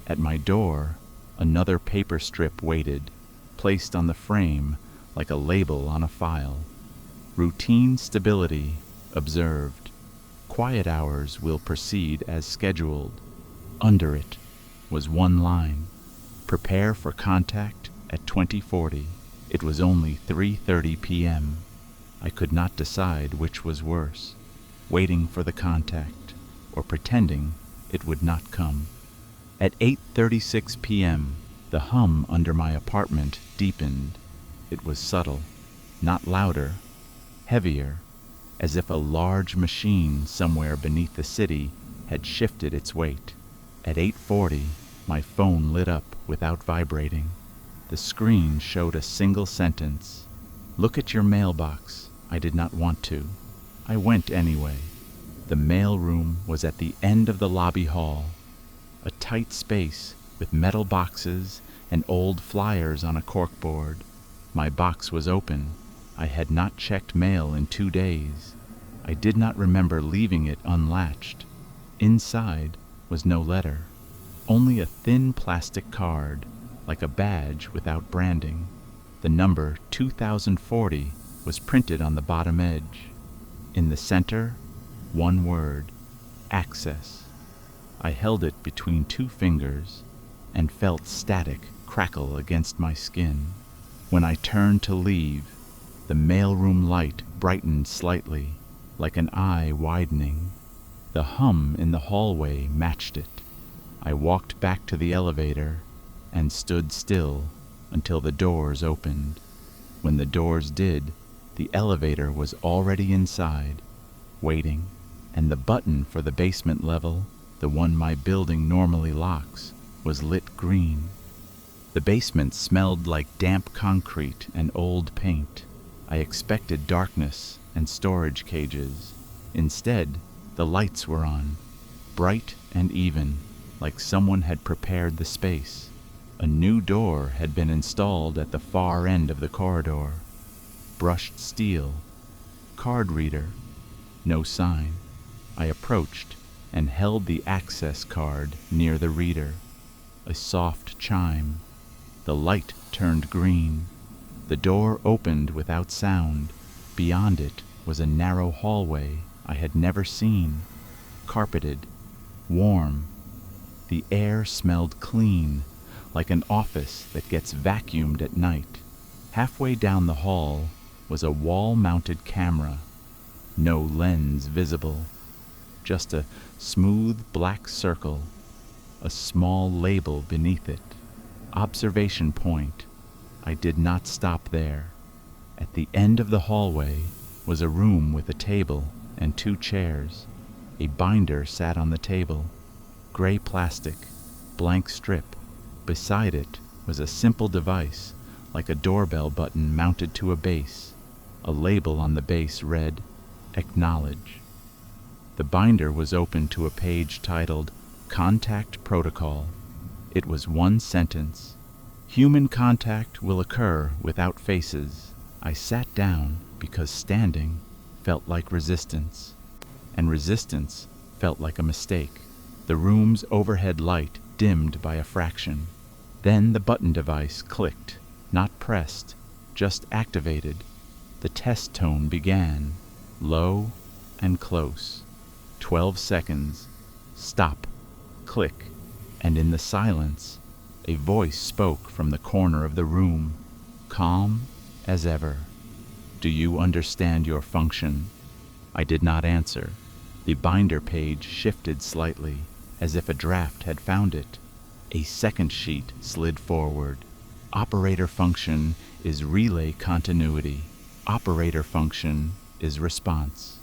S1: At my door, another paper strip waited, placed on the frame like a label on a file. Routine stability observed. Quiet hours will proceed as scheduled. Under it was one line. Prepare for contact at 2040. It was only 3:30 p.m. I could not decide which was worse, waiting for the contact or pretending it would not come. At 8:36 p.m., the hum under my apartment deepened. It was subtle, not louder, heavier, as if a large machine somewhere beneath the city had shifted its weight. At 8:40, my phone lit up without vibrating. The screen showed a single sentence. Look at your mailbox. I did not want to. I went anyway. The mail room was at the end of the lobby hall. A tight space with metal boxes and old flyers on a corkboard. My box was open. I had not checked mail in 2 days. I did not remember leaving it unlatched. Inside was no letter, only a thin plastic card, like a badge without branding. The number 2040 was printed on the bottom edge. In the center, one word, access. I held it between 2 fingers and felt static crackle against my skin. When I turned to leave, the mailroom light brightened slightly, like an eye widening. The hum in the hallway matched it. I walked back to the elevator and stood still until the doors opened. When the doors did, the elevator was already inside, waiting, and the button for the basement level, the one my building normally locks, was lit green. The basement smelled like damp concrete and old paint. I expected darkness and storage cages. Instead, the lights were on, bright and even, like someone had prepared the space. A new door had been installed at the far end of the corridor. Brushed steel. Card reader. No sign. I approached and held the access card near the reader. A soft chime. The light turned green. The door opened without sound. Beyond it was a narrow hallway I had never seen. Carpeted. Warm. The air smelled clean, like an office that gets vacuumed at night. Halfway down the hall was a wall-mounted camera. No lens visible. Just a smooth black circle. A small label beneath it. Observation point. I did not stop there. At the end of the hallway was a room with a table and 2 chairs. A binder sat on the table. Gray plastic, blank strip. Beside it was a simple device, like a doorbell button mounted to a base. A label on the base read, Acknowledge. The binder was open to a page titled, Contact Protocol. It was one sentence. Human contact will occur without faces. I sat down because standing felt like resistance, and resistance felt like a mistake. The room's overhead light dimmed by a fraction. Then the button device clicked, not pressed, just activated. The test tone began, low and close. 12 seconds. Stop. Click. And in the silence, A voice spoke from the corner of the room, calm as ever. "Do you understand your function?" I did not answer. The binder page shifted slightly, as if a draft had found it. A second sheet slid forward. Operator function is relay continuity. Operator function is response.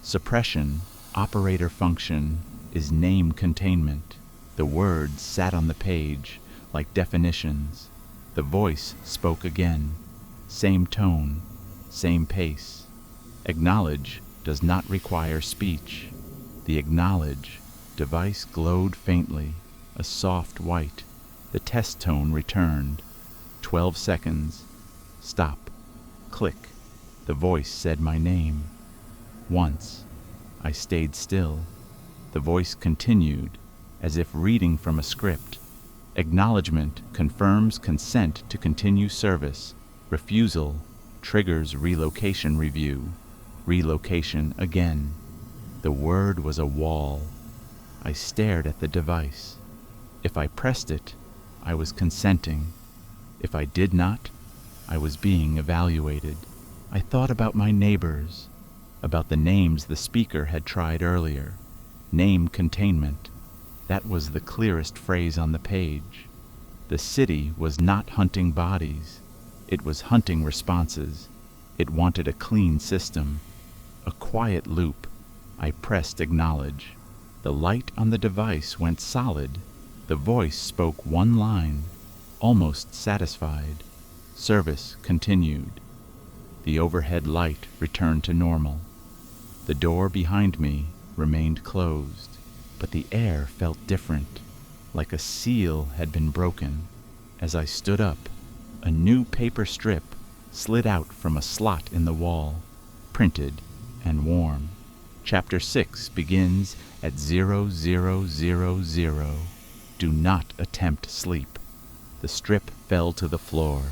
S1: Suppression, operator function, is name containment. The words sat on the page like definitions. The voice spoke again. Same tone, same pace. Acknowledge does not require speech. The acknowledge device glowed faintly, a soft white. The test tone returned. 12 seconds. Stop. Click. The voice said my name. Once. I stayed still. The voice continued, as if reading from a script. Acknowledgement confirms consent to continue service. Refusal triggers relocation review. Relocation again. The word was a wall. I stared at the device. If I pressed it, I was consenting. If I did not, I was being evaluated. I thought about my neighbors, about the names the speaker had tried earlier. Name containment. That was the clearest phrase on the page. The city was not hunting bodies. It was hunting responses. It wanted a clean system. A quiet loop. I pressed acknowledge. The light on the device went solid. The voice spoke one line, almost satisfied. Service continued. The overhead light returned to normal. The door behind me remained closed, but the air felt different, like a seal had been broken. As I stood up, a new paper strip slid out from a slot in the wall, printed and warm. Chapter 6 begins at 0000. Do not attempt sleep. The strip fell to the floor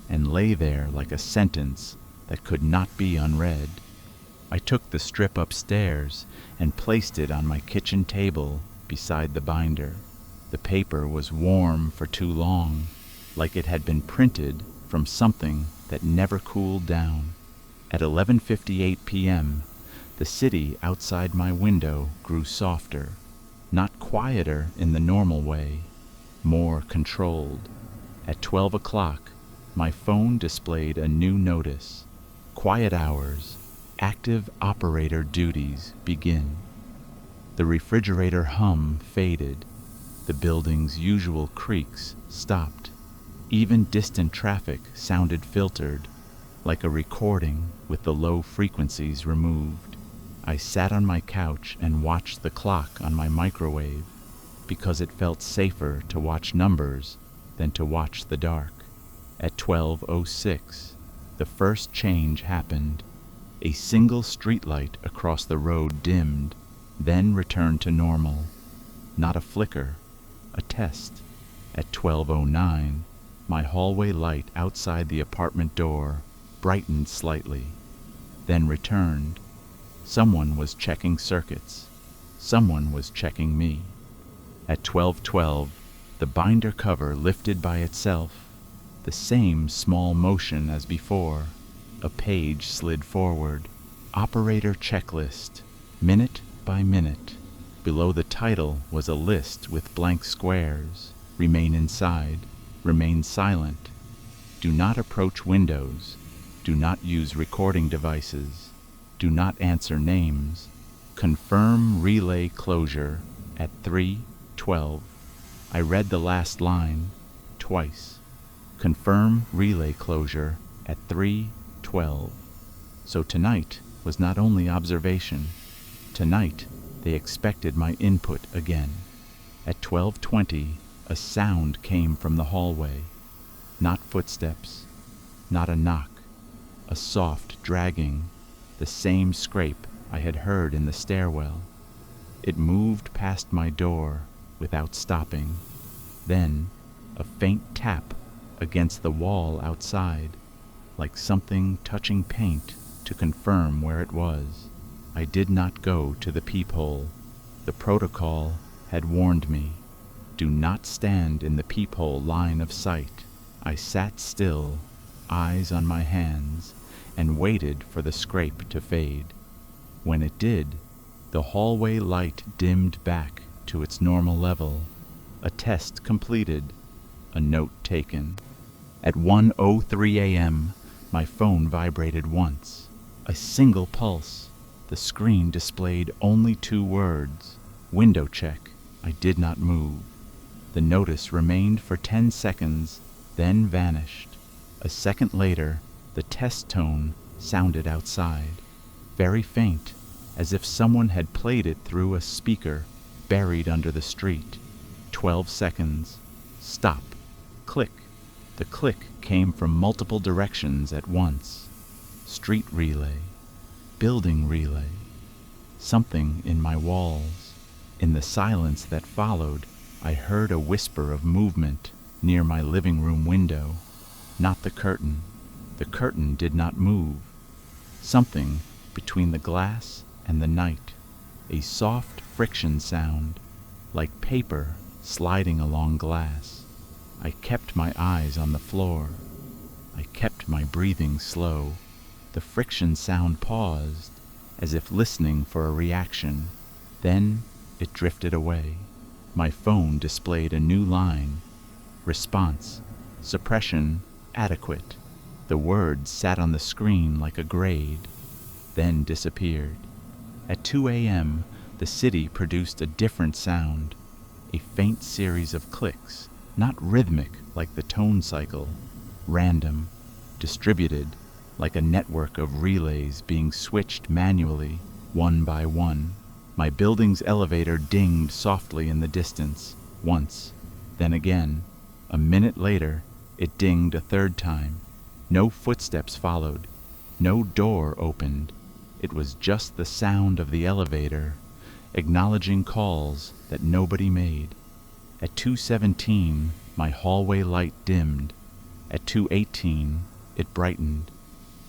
S1: and lay there like a sentence that could not be unread. I took the strip upstairs and placed it on my kitchen table beside the binder. The paper was warm for too long, like it had been printed from something that never cooled down. At 11:58 p.m., the city outside my window grew softer, not quieter in the normal way, more controlled. At 12 o'clock, my phone displayed a new notice. Quiet hours. Active operator duties begin. The refrigerator hum faded. The building's usual creaks stopped. Even distant traffic sounded filtered, like a recording with the low frequencies removed. I sat on my couch and watched the clock on my microwave, because it felt safer to watch numbers than to watch the dark. At 12:06, the first change happened. A single streetlight across the road dimmed, then returned to normal. Not a flicker, a test. At 12:09, my hallway light outside the apartment door brightened slightly, then returned. Someone was checking circuits. Someone was checking me. At 12:12, the binder cover lifted by itself, the same small motion as before. A page slid forward. Operator checklist, minute by minute. Below the title was a list with blank squares. Remain inside. Remain silent. Do not approach windows. Do not use recording devices. Do not answer names. Confirm relay closure at 3:12. I read the last line twice. Confirm relay closure at 3:12. So tonight was not only observation. Tonight they expected my input again. At 12:20, a sound came from the hallway. Not footsteps, not a knock, a soft dragging, the same scrape I had heard in the stairwell. It moved past my door without stopping. Then a faint tap against the wall outside, like something touching paint to confirm where it was. I did not go to the peephole. The protocol had warned me. Do not stand in the peephole line of sight. I sat still, eyes on my hands, and waited for the scrape to fade. When it did, the hallway light dimmed back to its normal level. A test completed, a note taken. At 1:03 a.m., my phone vibrated once. A single pulse. The screen displayed only 2 words. Window check. I did not move. The notice remained for 10 seconds, then vanished. A second later, the test tone sounded outside. Very faint, as if someone had played it through a speaker buried under the street. 12 seconds. Stop. Click. The click came from multiple directions at once. Street relay. Building relay. Something in my walls. In the silence that followed, I heard a whisper of movement near my living room window. Not the curtain. The curtain did not move. Something between the glass and the night. A soft friction sound, like paper sliding along glass. I kept my eyes on the floor. I kept my breathing slow. The friction sound paused, as if listening for a reaction. Then it drifted away. My phone displayed a new line. Response. Suppression adequate. The words sat on the screen like a grade, then disappeared. At 2 a.m., the city produced a different sound. A faint series of clicks, not rhythmic like the tone cycle, random, distributed, like a network of relays being switched manually, one by one. My building's elevator dinged softly in the distance, once, then again. A minute later, it dinged a third time. No footsteps followed. No door opened. It was just the sound of the elevator, acknowledging calls that nobody made. At 2:17, my hallway light dimmed. At 2:18, it brightened.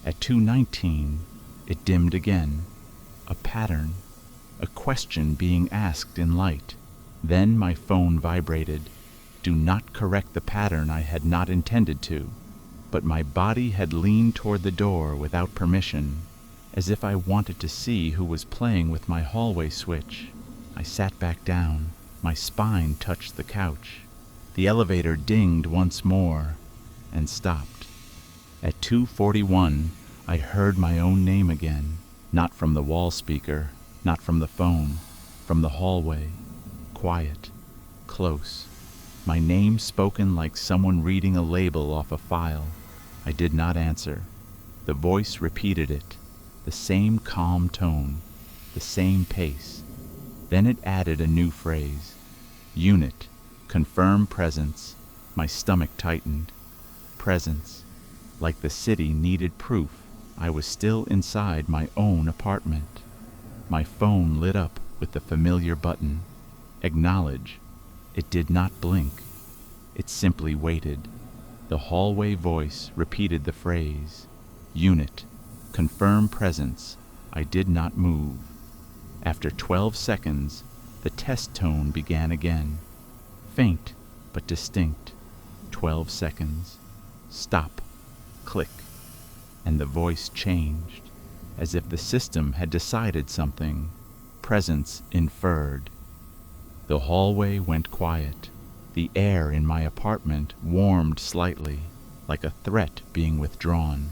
S1: At 2:19, it dimmed again. A pattern, a question being asked in light. Then my phone vibrated. Do not correct the pattern I had not intended to, but my body had leaned toward the door without permission, as if I wanted to see who was playing with my hallway switch. I sat back down. My spine touched the couch. The elevator dinged once more and stopped. At 2:41, I heard my own name again, not from the wall speaker, not from the phone, from the hallway. Quiet, close. My name spoken like someone reading a label off a file. I did not answer. The voice repeated it, the same calm tone, the same pace. Then it added a new phrase. Unit, confirm presence. My stomach tightened. Presence. Like the city needed proof I was still inside my own apartment. My phone lit up with the familiar button. Acknowledge. It did not blink. It simply waited. The hallway voice repeated the phrase. Unit, confirm presence. I did not move. After 12 seconds, the test tone began again. Faint, but distinct. 12 seconds. Stop. Click. And the voice changed, as if the system had decided something. Presence inferred. The hallway went quiet. The air in my apartment warmed slightly, like a threat being withdrawn.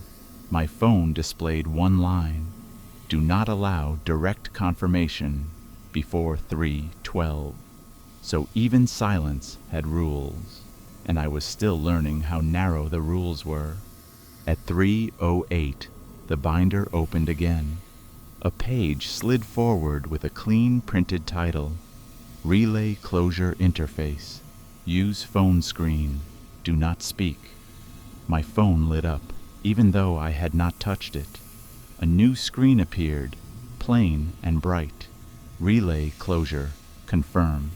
S1: My phone displayed one line. Do not allow direct confirmation before 3:12. So even silence had rules, and I was still learning how narrow the rules were. At 3:08, the binder opened again. A page slid forward with a clean printed title. Relay Closure Interface. Use phone screen. Do not speak. My phone lit up, even though I had not touched it. A new screen appeared, plain and bright. Relay Closure. Confirm.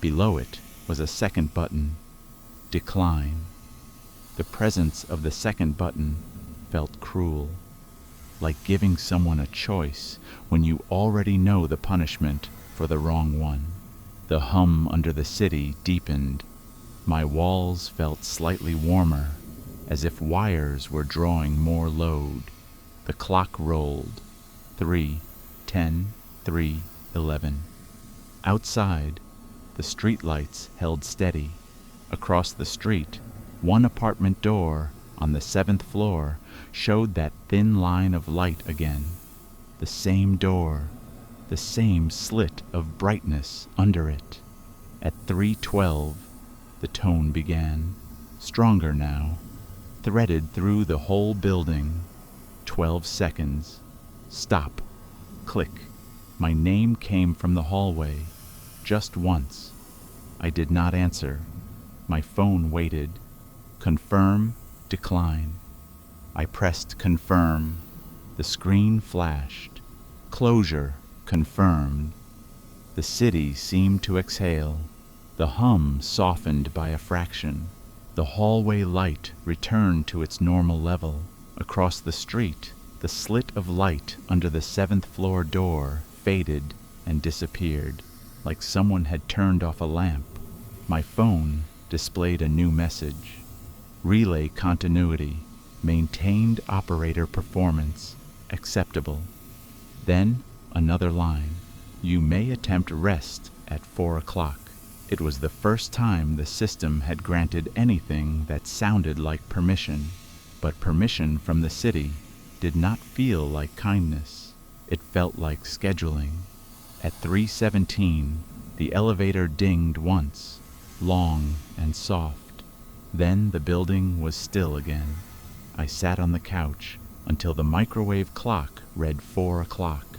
S1: Below it was a second button. Decline. The presence of the second button felt cruel, like giving someone a choice when you already know the punishment for the wrong one. The hum under the city deepened. My walls felt slightly warmer, as if wires were drawing more load. The clock rolled. 3, 10, 3, 11. Outside, the streetlights held steady. Across the street, one apartment door on the 7th floor showed that thin line of light again. The same door, the same slit of brightness under it. At 3:12, the tone began, stronger now, threaded through the whole building. 12 seconds. Stop. Click. My name came from the hallway. Just once. I did not answer. My phone waited. Confirm, decline. I pressed confirm. The screen flashed. Closure confirmed. The city seemed to exhale. The hum softened by a fraction. The hallway light returned to its normal level. Across the street, the slit of light under the 7th floor door faded and disappeared, like someone had turned off a lamp. My phone displayed a new message. Relay continuity. Maintained operator performance. Acceptable. Then another line. You may attempt rest at 4 o'clock. It was the first time the system had granted anything that sounded like permission, but permission from the city did not feel like kindness. It felt like scheduling. At 3:17, the elevator dinged once, long and soft. Then the building was still again. I sat on the couch until the microwave clock read 4 o'clock.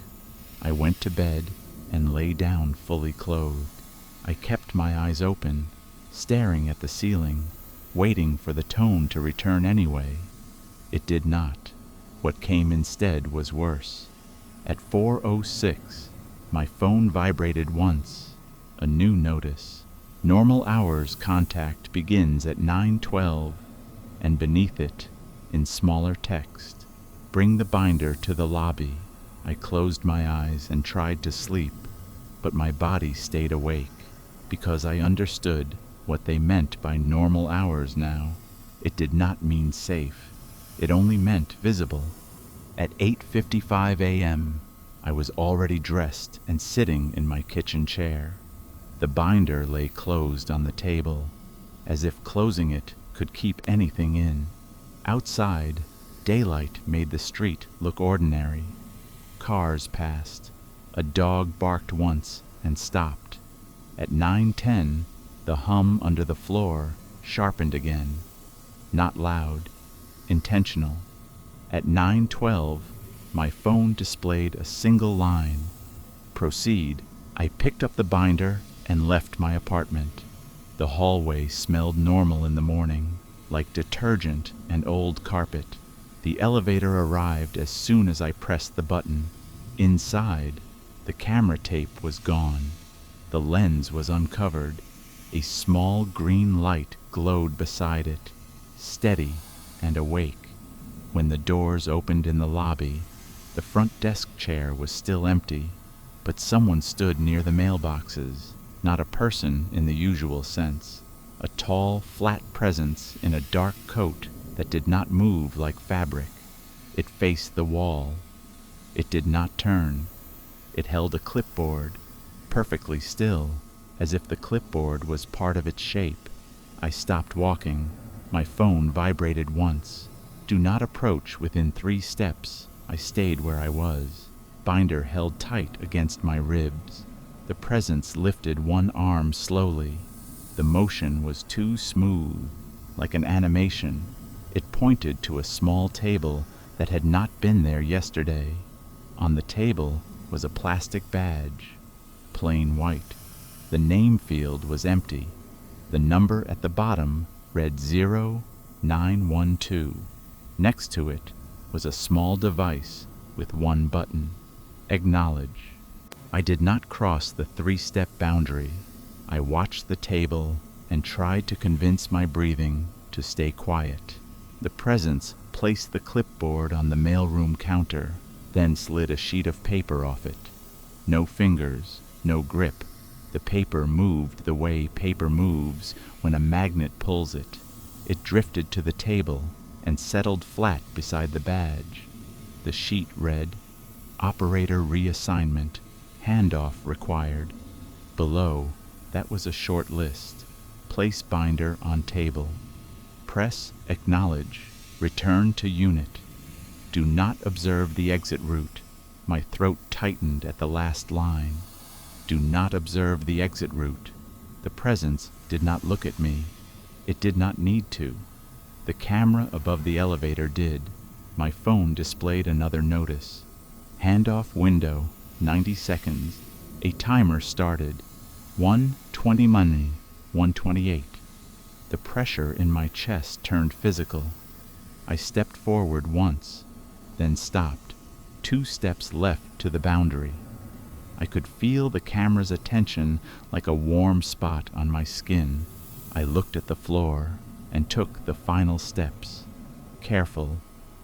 S1: I went to bed and lay down fully clothed. I kept my eyes open, staring at the ceiling, waiting for the tone to return anyway. It did not. What came instead was worse. At 4:06, my phone vibrated once. A new notice. Normal hours contact begins at 9:12, and beneath it, in smaller text, bring the binder to the lobby. I closed my eyes and tried to sleep, but my body stayed awake, because I understood what they meant by normal hours now. It did not mean safe. It only meant visible. At 8:55 a.m., I was already dressed and sitting in my kitchen chair. The binder lay closed on the table, as if closing it could keep anything in. Outside, daylight made the street look ordinary. Cars passed. A dog barked once and stopped. At 9:10, the hum under the floor sharpened again. Not loud. Intentional. At 9:12, my phone displayed a single line. Proceed. I picked up the binder and left my apartment. The hallway smelled normal in the morning, like detergent and old carpet. The elevator arrived as soon as I pressed the button. Inside, the camera tape was gone. The lens was uncovered. A small green light glowed beside it, steady and awake. When the doors opened in the lobby, the front desk chair was still empty, but someone stood near the mailboxes, not a person in the usual sense. A tall, flat presence in a dark coat that did not move like fabric. It faced the wall. It did not turn. It held a clipboard, perfectly still, as if the clipboard was part of its shape. I stopped walking. My phone vibrated once. Do not approach within 3 steps. I stayed where I was. Binder held tight against my ribs. The presence lifted one arm slowly. The motion was too smooth, like an animation. It pointed to a small table that had not been there yesterday. On the table was a plastic badge, plain white. The name field was empty. The number at the bottom read 0912. Next to it was a small device with one button. Acknowledge. I did not cross the 3-step boundary. I watched the table and tried to convince my breathing to stay quiet. The presence placed the clipboard on the mailroom counter, then slid a sheet of paper off it. No fingers, no grip. The paper moved the way paper moves when a magnet pulls it. It drifted to the table and settled flat beside the badge. The sheet read, "Operator reassignment, handoff required." Below, that was a short list. Place binder on table. Press acknowledge. Return to unit. Do not observe the exit route. My throat tightened at the last line. Do not observe the exit route. The presence did not look at me. It did not need to. The camera above the elevator did. My phone displayed another notice. Handoff window, 90 seconds. A timer started. 1:20 money, 1:28. The pressure in my chest turned physical. I stepped forward once, then stopped. 2 steps left to the boundary. I could feel the camera's attention like a warm spot on my skin. I looked at the floor and took the final steps. Careful,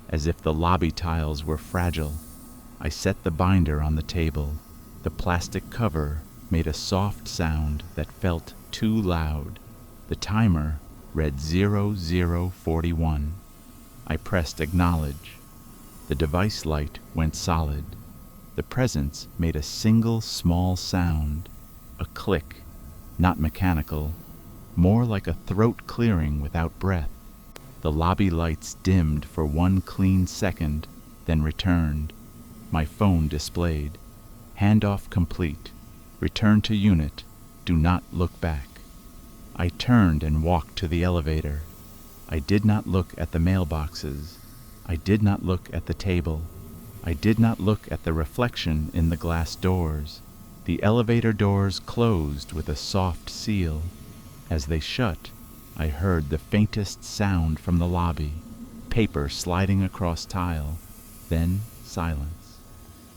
S1: as if the lobby tiles were fragile. I set the binder on the table. The plastic cover made a soft sound that felt too loud. The timer read 0041. I pressed acknowledge. The device light went solid. The presence made a single small sound, a click, not mechanical, more like a throat clearing without breath. The lobby lights dimmed for 1 clean second, then returned. My phone displayed, "Handoff complete. Return to unit. Do not look back." I turned and walked to the elevator. I did not look at the mailboxes. I did not look at the table. I did not look at the reflection in the glass doors. The elevator doors closed with a soft seal. As they shut, I heard the faintest sound from the lobby, paper sliding across tile, then silence.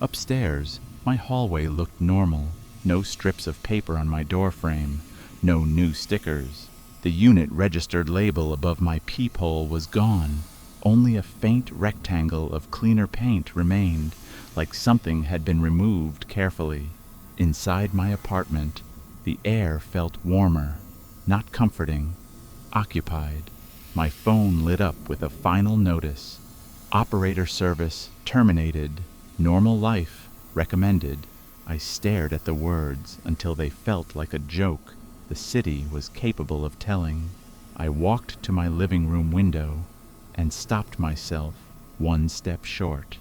S1: Upstairs, my hallway looked normal. No strips of paper on my doorframe, no new stickers. The unit registered label above my peephole was gone. Only a faint rectangle of cleaner paint remained, like something had been removed carefully. Inside my apartment, the air felt warmer, not comforting, occupied. My phone lit up with a final notice. Operator service terminated. Normal life recommended. I stared at the words until they felt like a joke the city was capable of telling. I walked to my living room window and stopped myself 1 step short.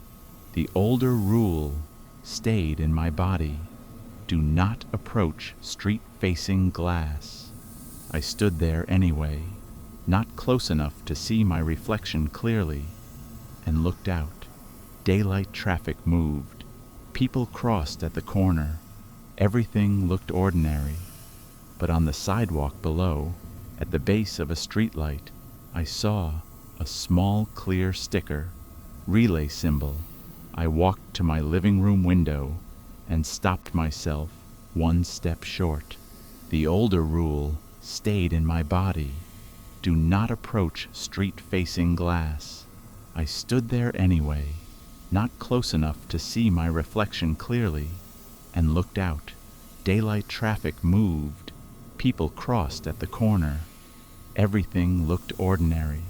S1: The older rule stayed in my body. Do not approach street-facing glass. I stood there anyway, not close enough to see my reflection clearly, and looked out. Daylight traffic moved. People crossed at the corner. Everything looked ordinary. But on the sidewalk below, at the base of a streetlight, I saw a small clear sticker, relay symbol. I walked to my living room window and stopped myself 1 step short. The older rule stayed in my body. Do not approach street-facing glass. I stood there anyway, not close enough to see my reflection clearly, and looked out. Daylight traffic moved. People crossed at the corner. Everything looked ordinary.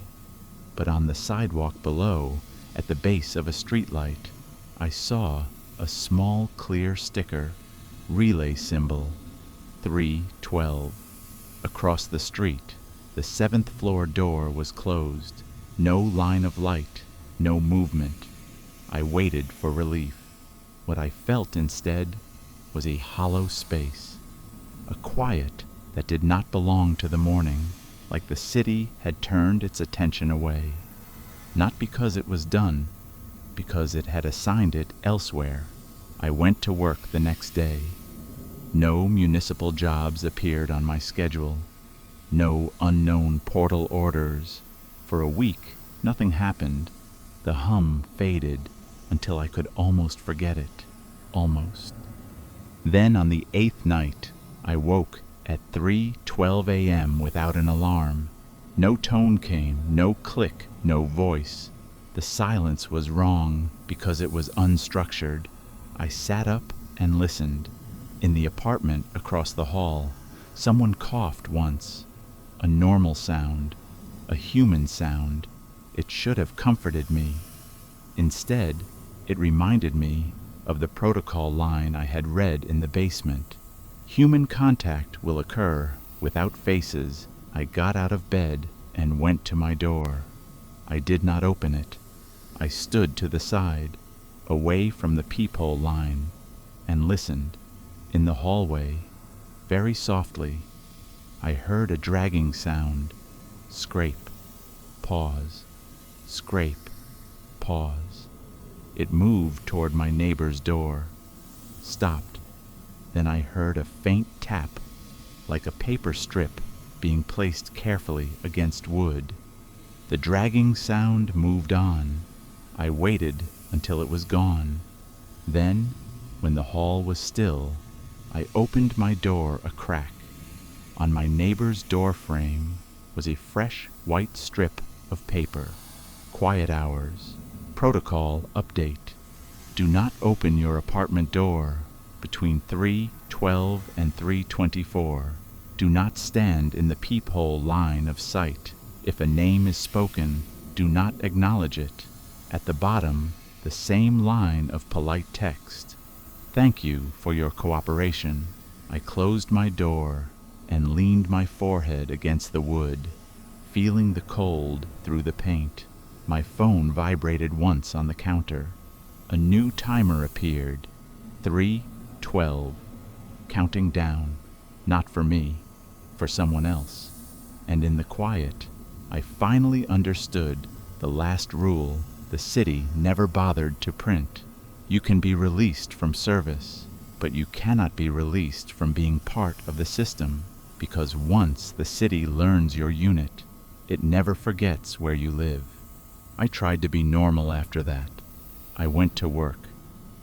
S1: But on the sidewalk below, at the base of a streetlight, I saw a small clear sticker, relay symbol, 312. Across the street, the 7th floor door was closed. No line of light, no movement. I waited for relief. What I felt instead was a hollow space, a quiet that did not belong to the morning, like the city had turned its attention away. Not because it was done, because it had assigned it elsewhere. I went to work the next day. No municipal jobs appeared on my schedule. No unknown portal orders. For a week, nothing happened. The hum faded until I could almost forget it. Almost. Then on the 8th night, I woke at 3:12 a.m. without an alarm. No tone came, no click, no voice. The silence was wrong because it was unstructured. I sat up and listened. In the apartment across the hall, someone coughed once. A normal sound, a human sound. It should have comforted me. Instead, it reminded me of the protocol line I had read in the basement. Human contact will occur without faces. I got out of bed and went to my door. I did not open it. I stood to the side, away from the peephole line, and listened. In the hallway, very softly, I heard a dragging sound. Scrape, pause, scrape, pause. It moved toward my neighbor's door, stopped. Then I heard a faint tap, like a paper strip being placed carefully against wood. The dragging sound moved on. I waited until it was gone. Then, when the hall was still, I opened my door a crack. On my neighbor's door frame was a fresh white strip of paper. Quiet hours. Protocol update. Do not open your apartment door between 3:12 and 3:24. Do not stand in the peephole line of sight. If a name is spoken, do not acknowledge it. At the bottom, the same line of polite text. Thank you for your cooperation. I closed my door and leaned my forehead against the wood, feeling the cold through the paint. My phone vibrated once on the counter. A new timer appeared. 3:12. Counting down. Not for me, for someone else. And in the quiet, I finally understood the last rule the city never bothered to print. You can be released from service, but you cannot be released from being part of the system, because once the city learns your unit, it never forgets where you live. I tried to be normal after that. I went to work.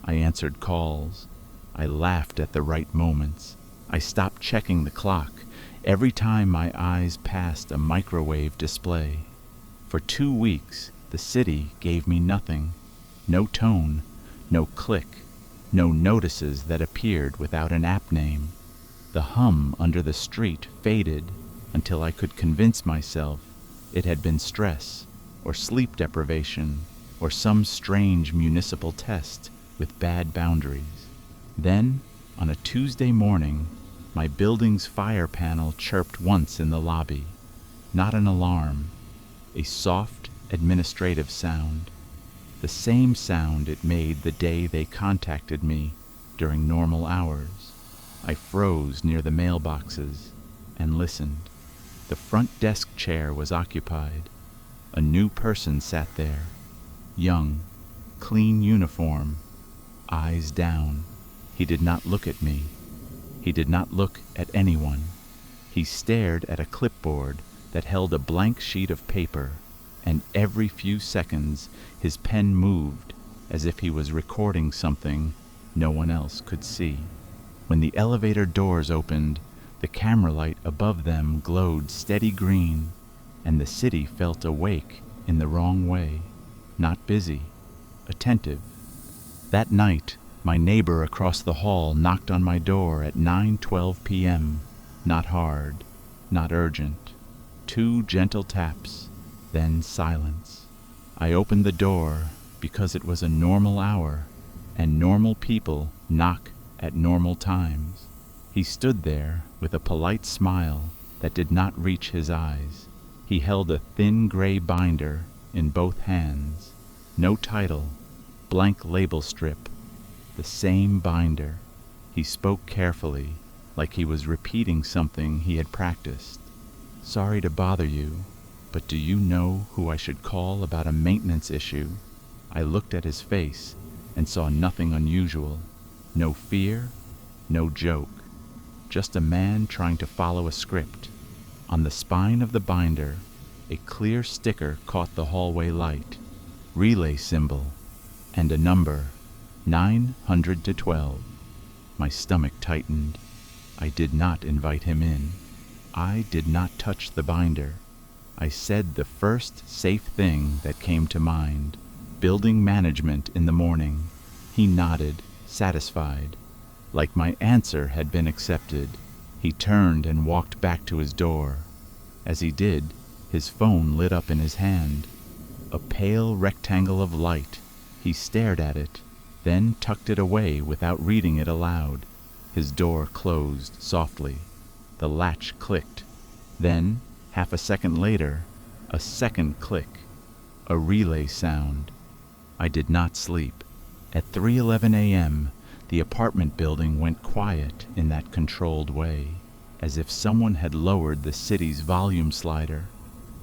S1: I answered calls. I laughed at the right moments. I stopped checking the clock every time my eyes passed a microwave display. For 2 weeks, the city gave me nothing. No tone, no click, no notices that appeared without an app name. The hum under the street faded until I could convince myself it had been stress, or sleep deprivation, or some strange municipal test with bad boundaries. Then, on a Tuesday morning, my building's fire panel chirped once in the lobby. Not an alarm, a soft, administrative sound. The same sound it made the day they contacted me during normal hours. I froze near the mailboxes and listened. The front desk chair was occupied. A new person sat there, young, clean uniform, eyes down. He did not look at me. He did not look at anyone. He stared at a clipboard that held a blank sheet of paper, and every few seconds his pen moved as if he was recording something no one else could see. When the elevator doors opened, the camera light above them glowed steady green, and the city felt awake in the wrong way, not busy, attentive. That night, my neighbor across the hall knocked on my door at 9:12 p.m. Not hard, not urgent. 2 gentle taps, then silence. I opened the door because it was a normal hour, and normal people knock at normal times. He stood there with a polite smile that did not reach his eyes. He held a thin gray binder in both hands. No title, blank label strip, the same binder. He spoke carefully, like he was repeating something he had practiced. Sorry to bother you, but do you know who I should call about a maintenance issue? I looked at his face and saw nothing unusual. No fear, no joke. Just a man trying to follow a script. On the spine of the binder, a clear sticker caught the hallway light. Relay symbol, and a number, 912. My stomach tightened. I did not invite him in. I did not touch the binder. I said the first safe thing that came to mind. Building management in the morning. He nodded, satisfied. Like my answer had been accepted, he turned and walked back to his door. As he did, his phone lit up in his hand. A pale rectangle of light. He stared at it, then tucked it away without reading it aloud. His door closed softly. The latch clicked. Then, half a second later, a second click. A relay sound. I did not sleep. At 3:11 a.m., the apartment building went quiet in that controlled way, as if someone had lowered the city's volume slider.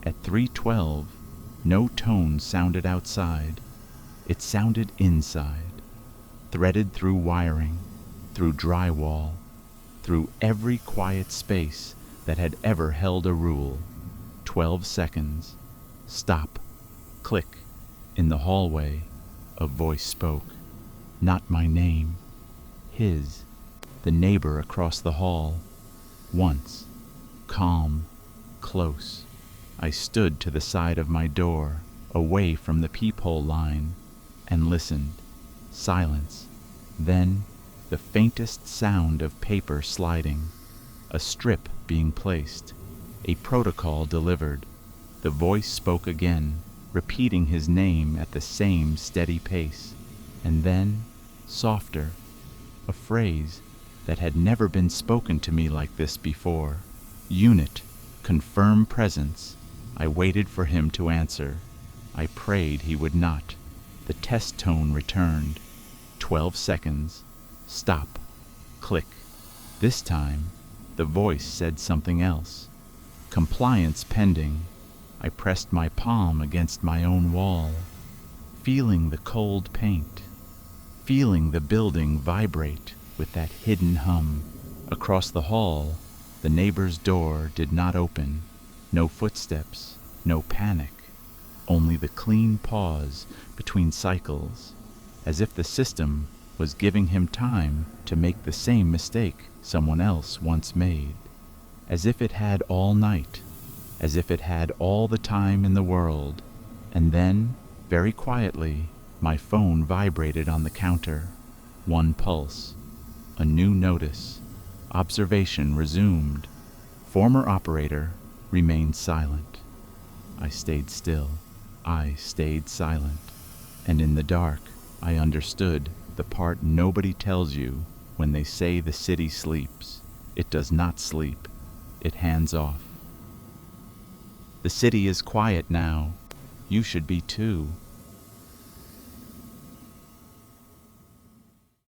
S1: At 3:12, no tone sounded outside. It sounded inside, threaded through wiring, through drywall, through every quiet space that had ever held a rule. 12 seconds. Stop. Click. In the hallway, a voice spoke. Not my name. His. The neighbor across the hall. Once. Calm. Close. I stood to the side of my door, away from the peephole line, and listened. Silence. Then, the faintest sound of paper sliding. A strip being placed. A protocol delivered. The voice spoke again, repeating his name at the same steady pace. And then, softer, a phrase that had never been spoken to me like this before. Unit. Confirm presence. I waited for him to answer. I prayed he would not. The test tone returned. 12 seconds. Stop. Click. This time, the voice said something else. Compliance pending. I pressed my palm against my own wall, feeling the cold paint, feeling the building vibrate with that hidden hum. Across the hall, the neighbor's door did not open. No footsteps, no panic, only the clean pause between cycles, as if the system was giving him time to make the same mistake someone else once made, as if it had all night, as if it had all the time in the world. And then, very quietly, my phone vibrated on the counter. One pulse. A new notice. Observation resumed. Former operator remained silent. I stayed still. I stayed silent. And in the dark, I understood the part nobody tells you when they say the city sleeps. It does not sleep. It hands off. The city is quiet now. You should be too.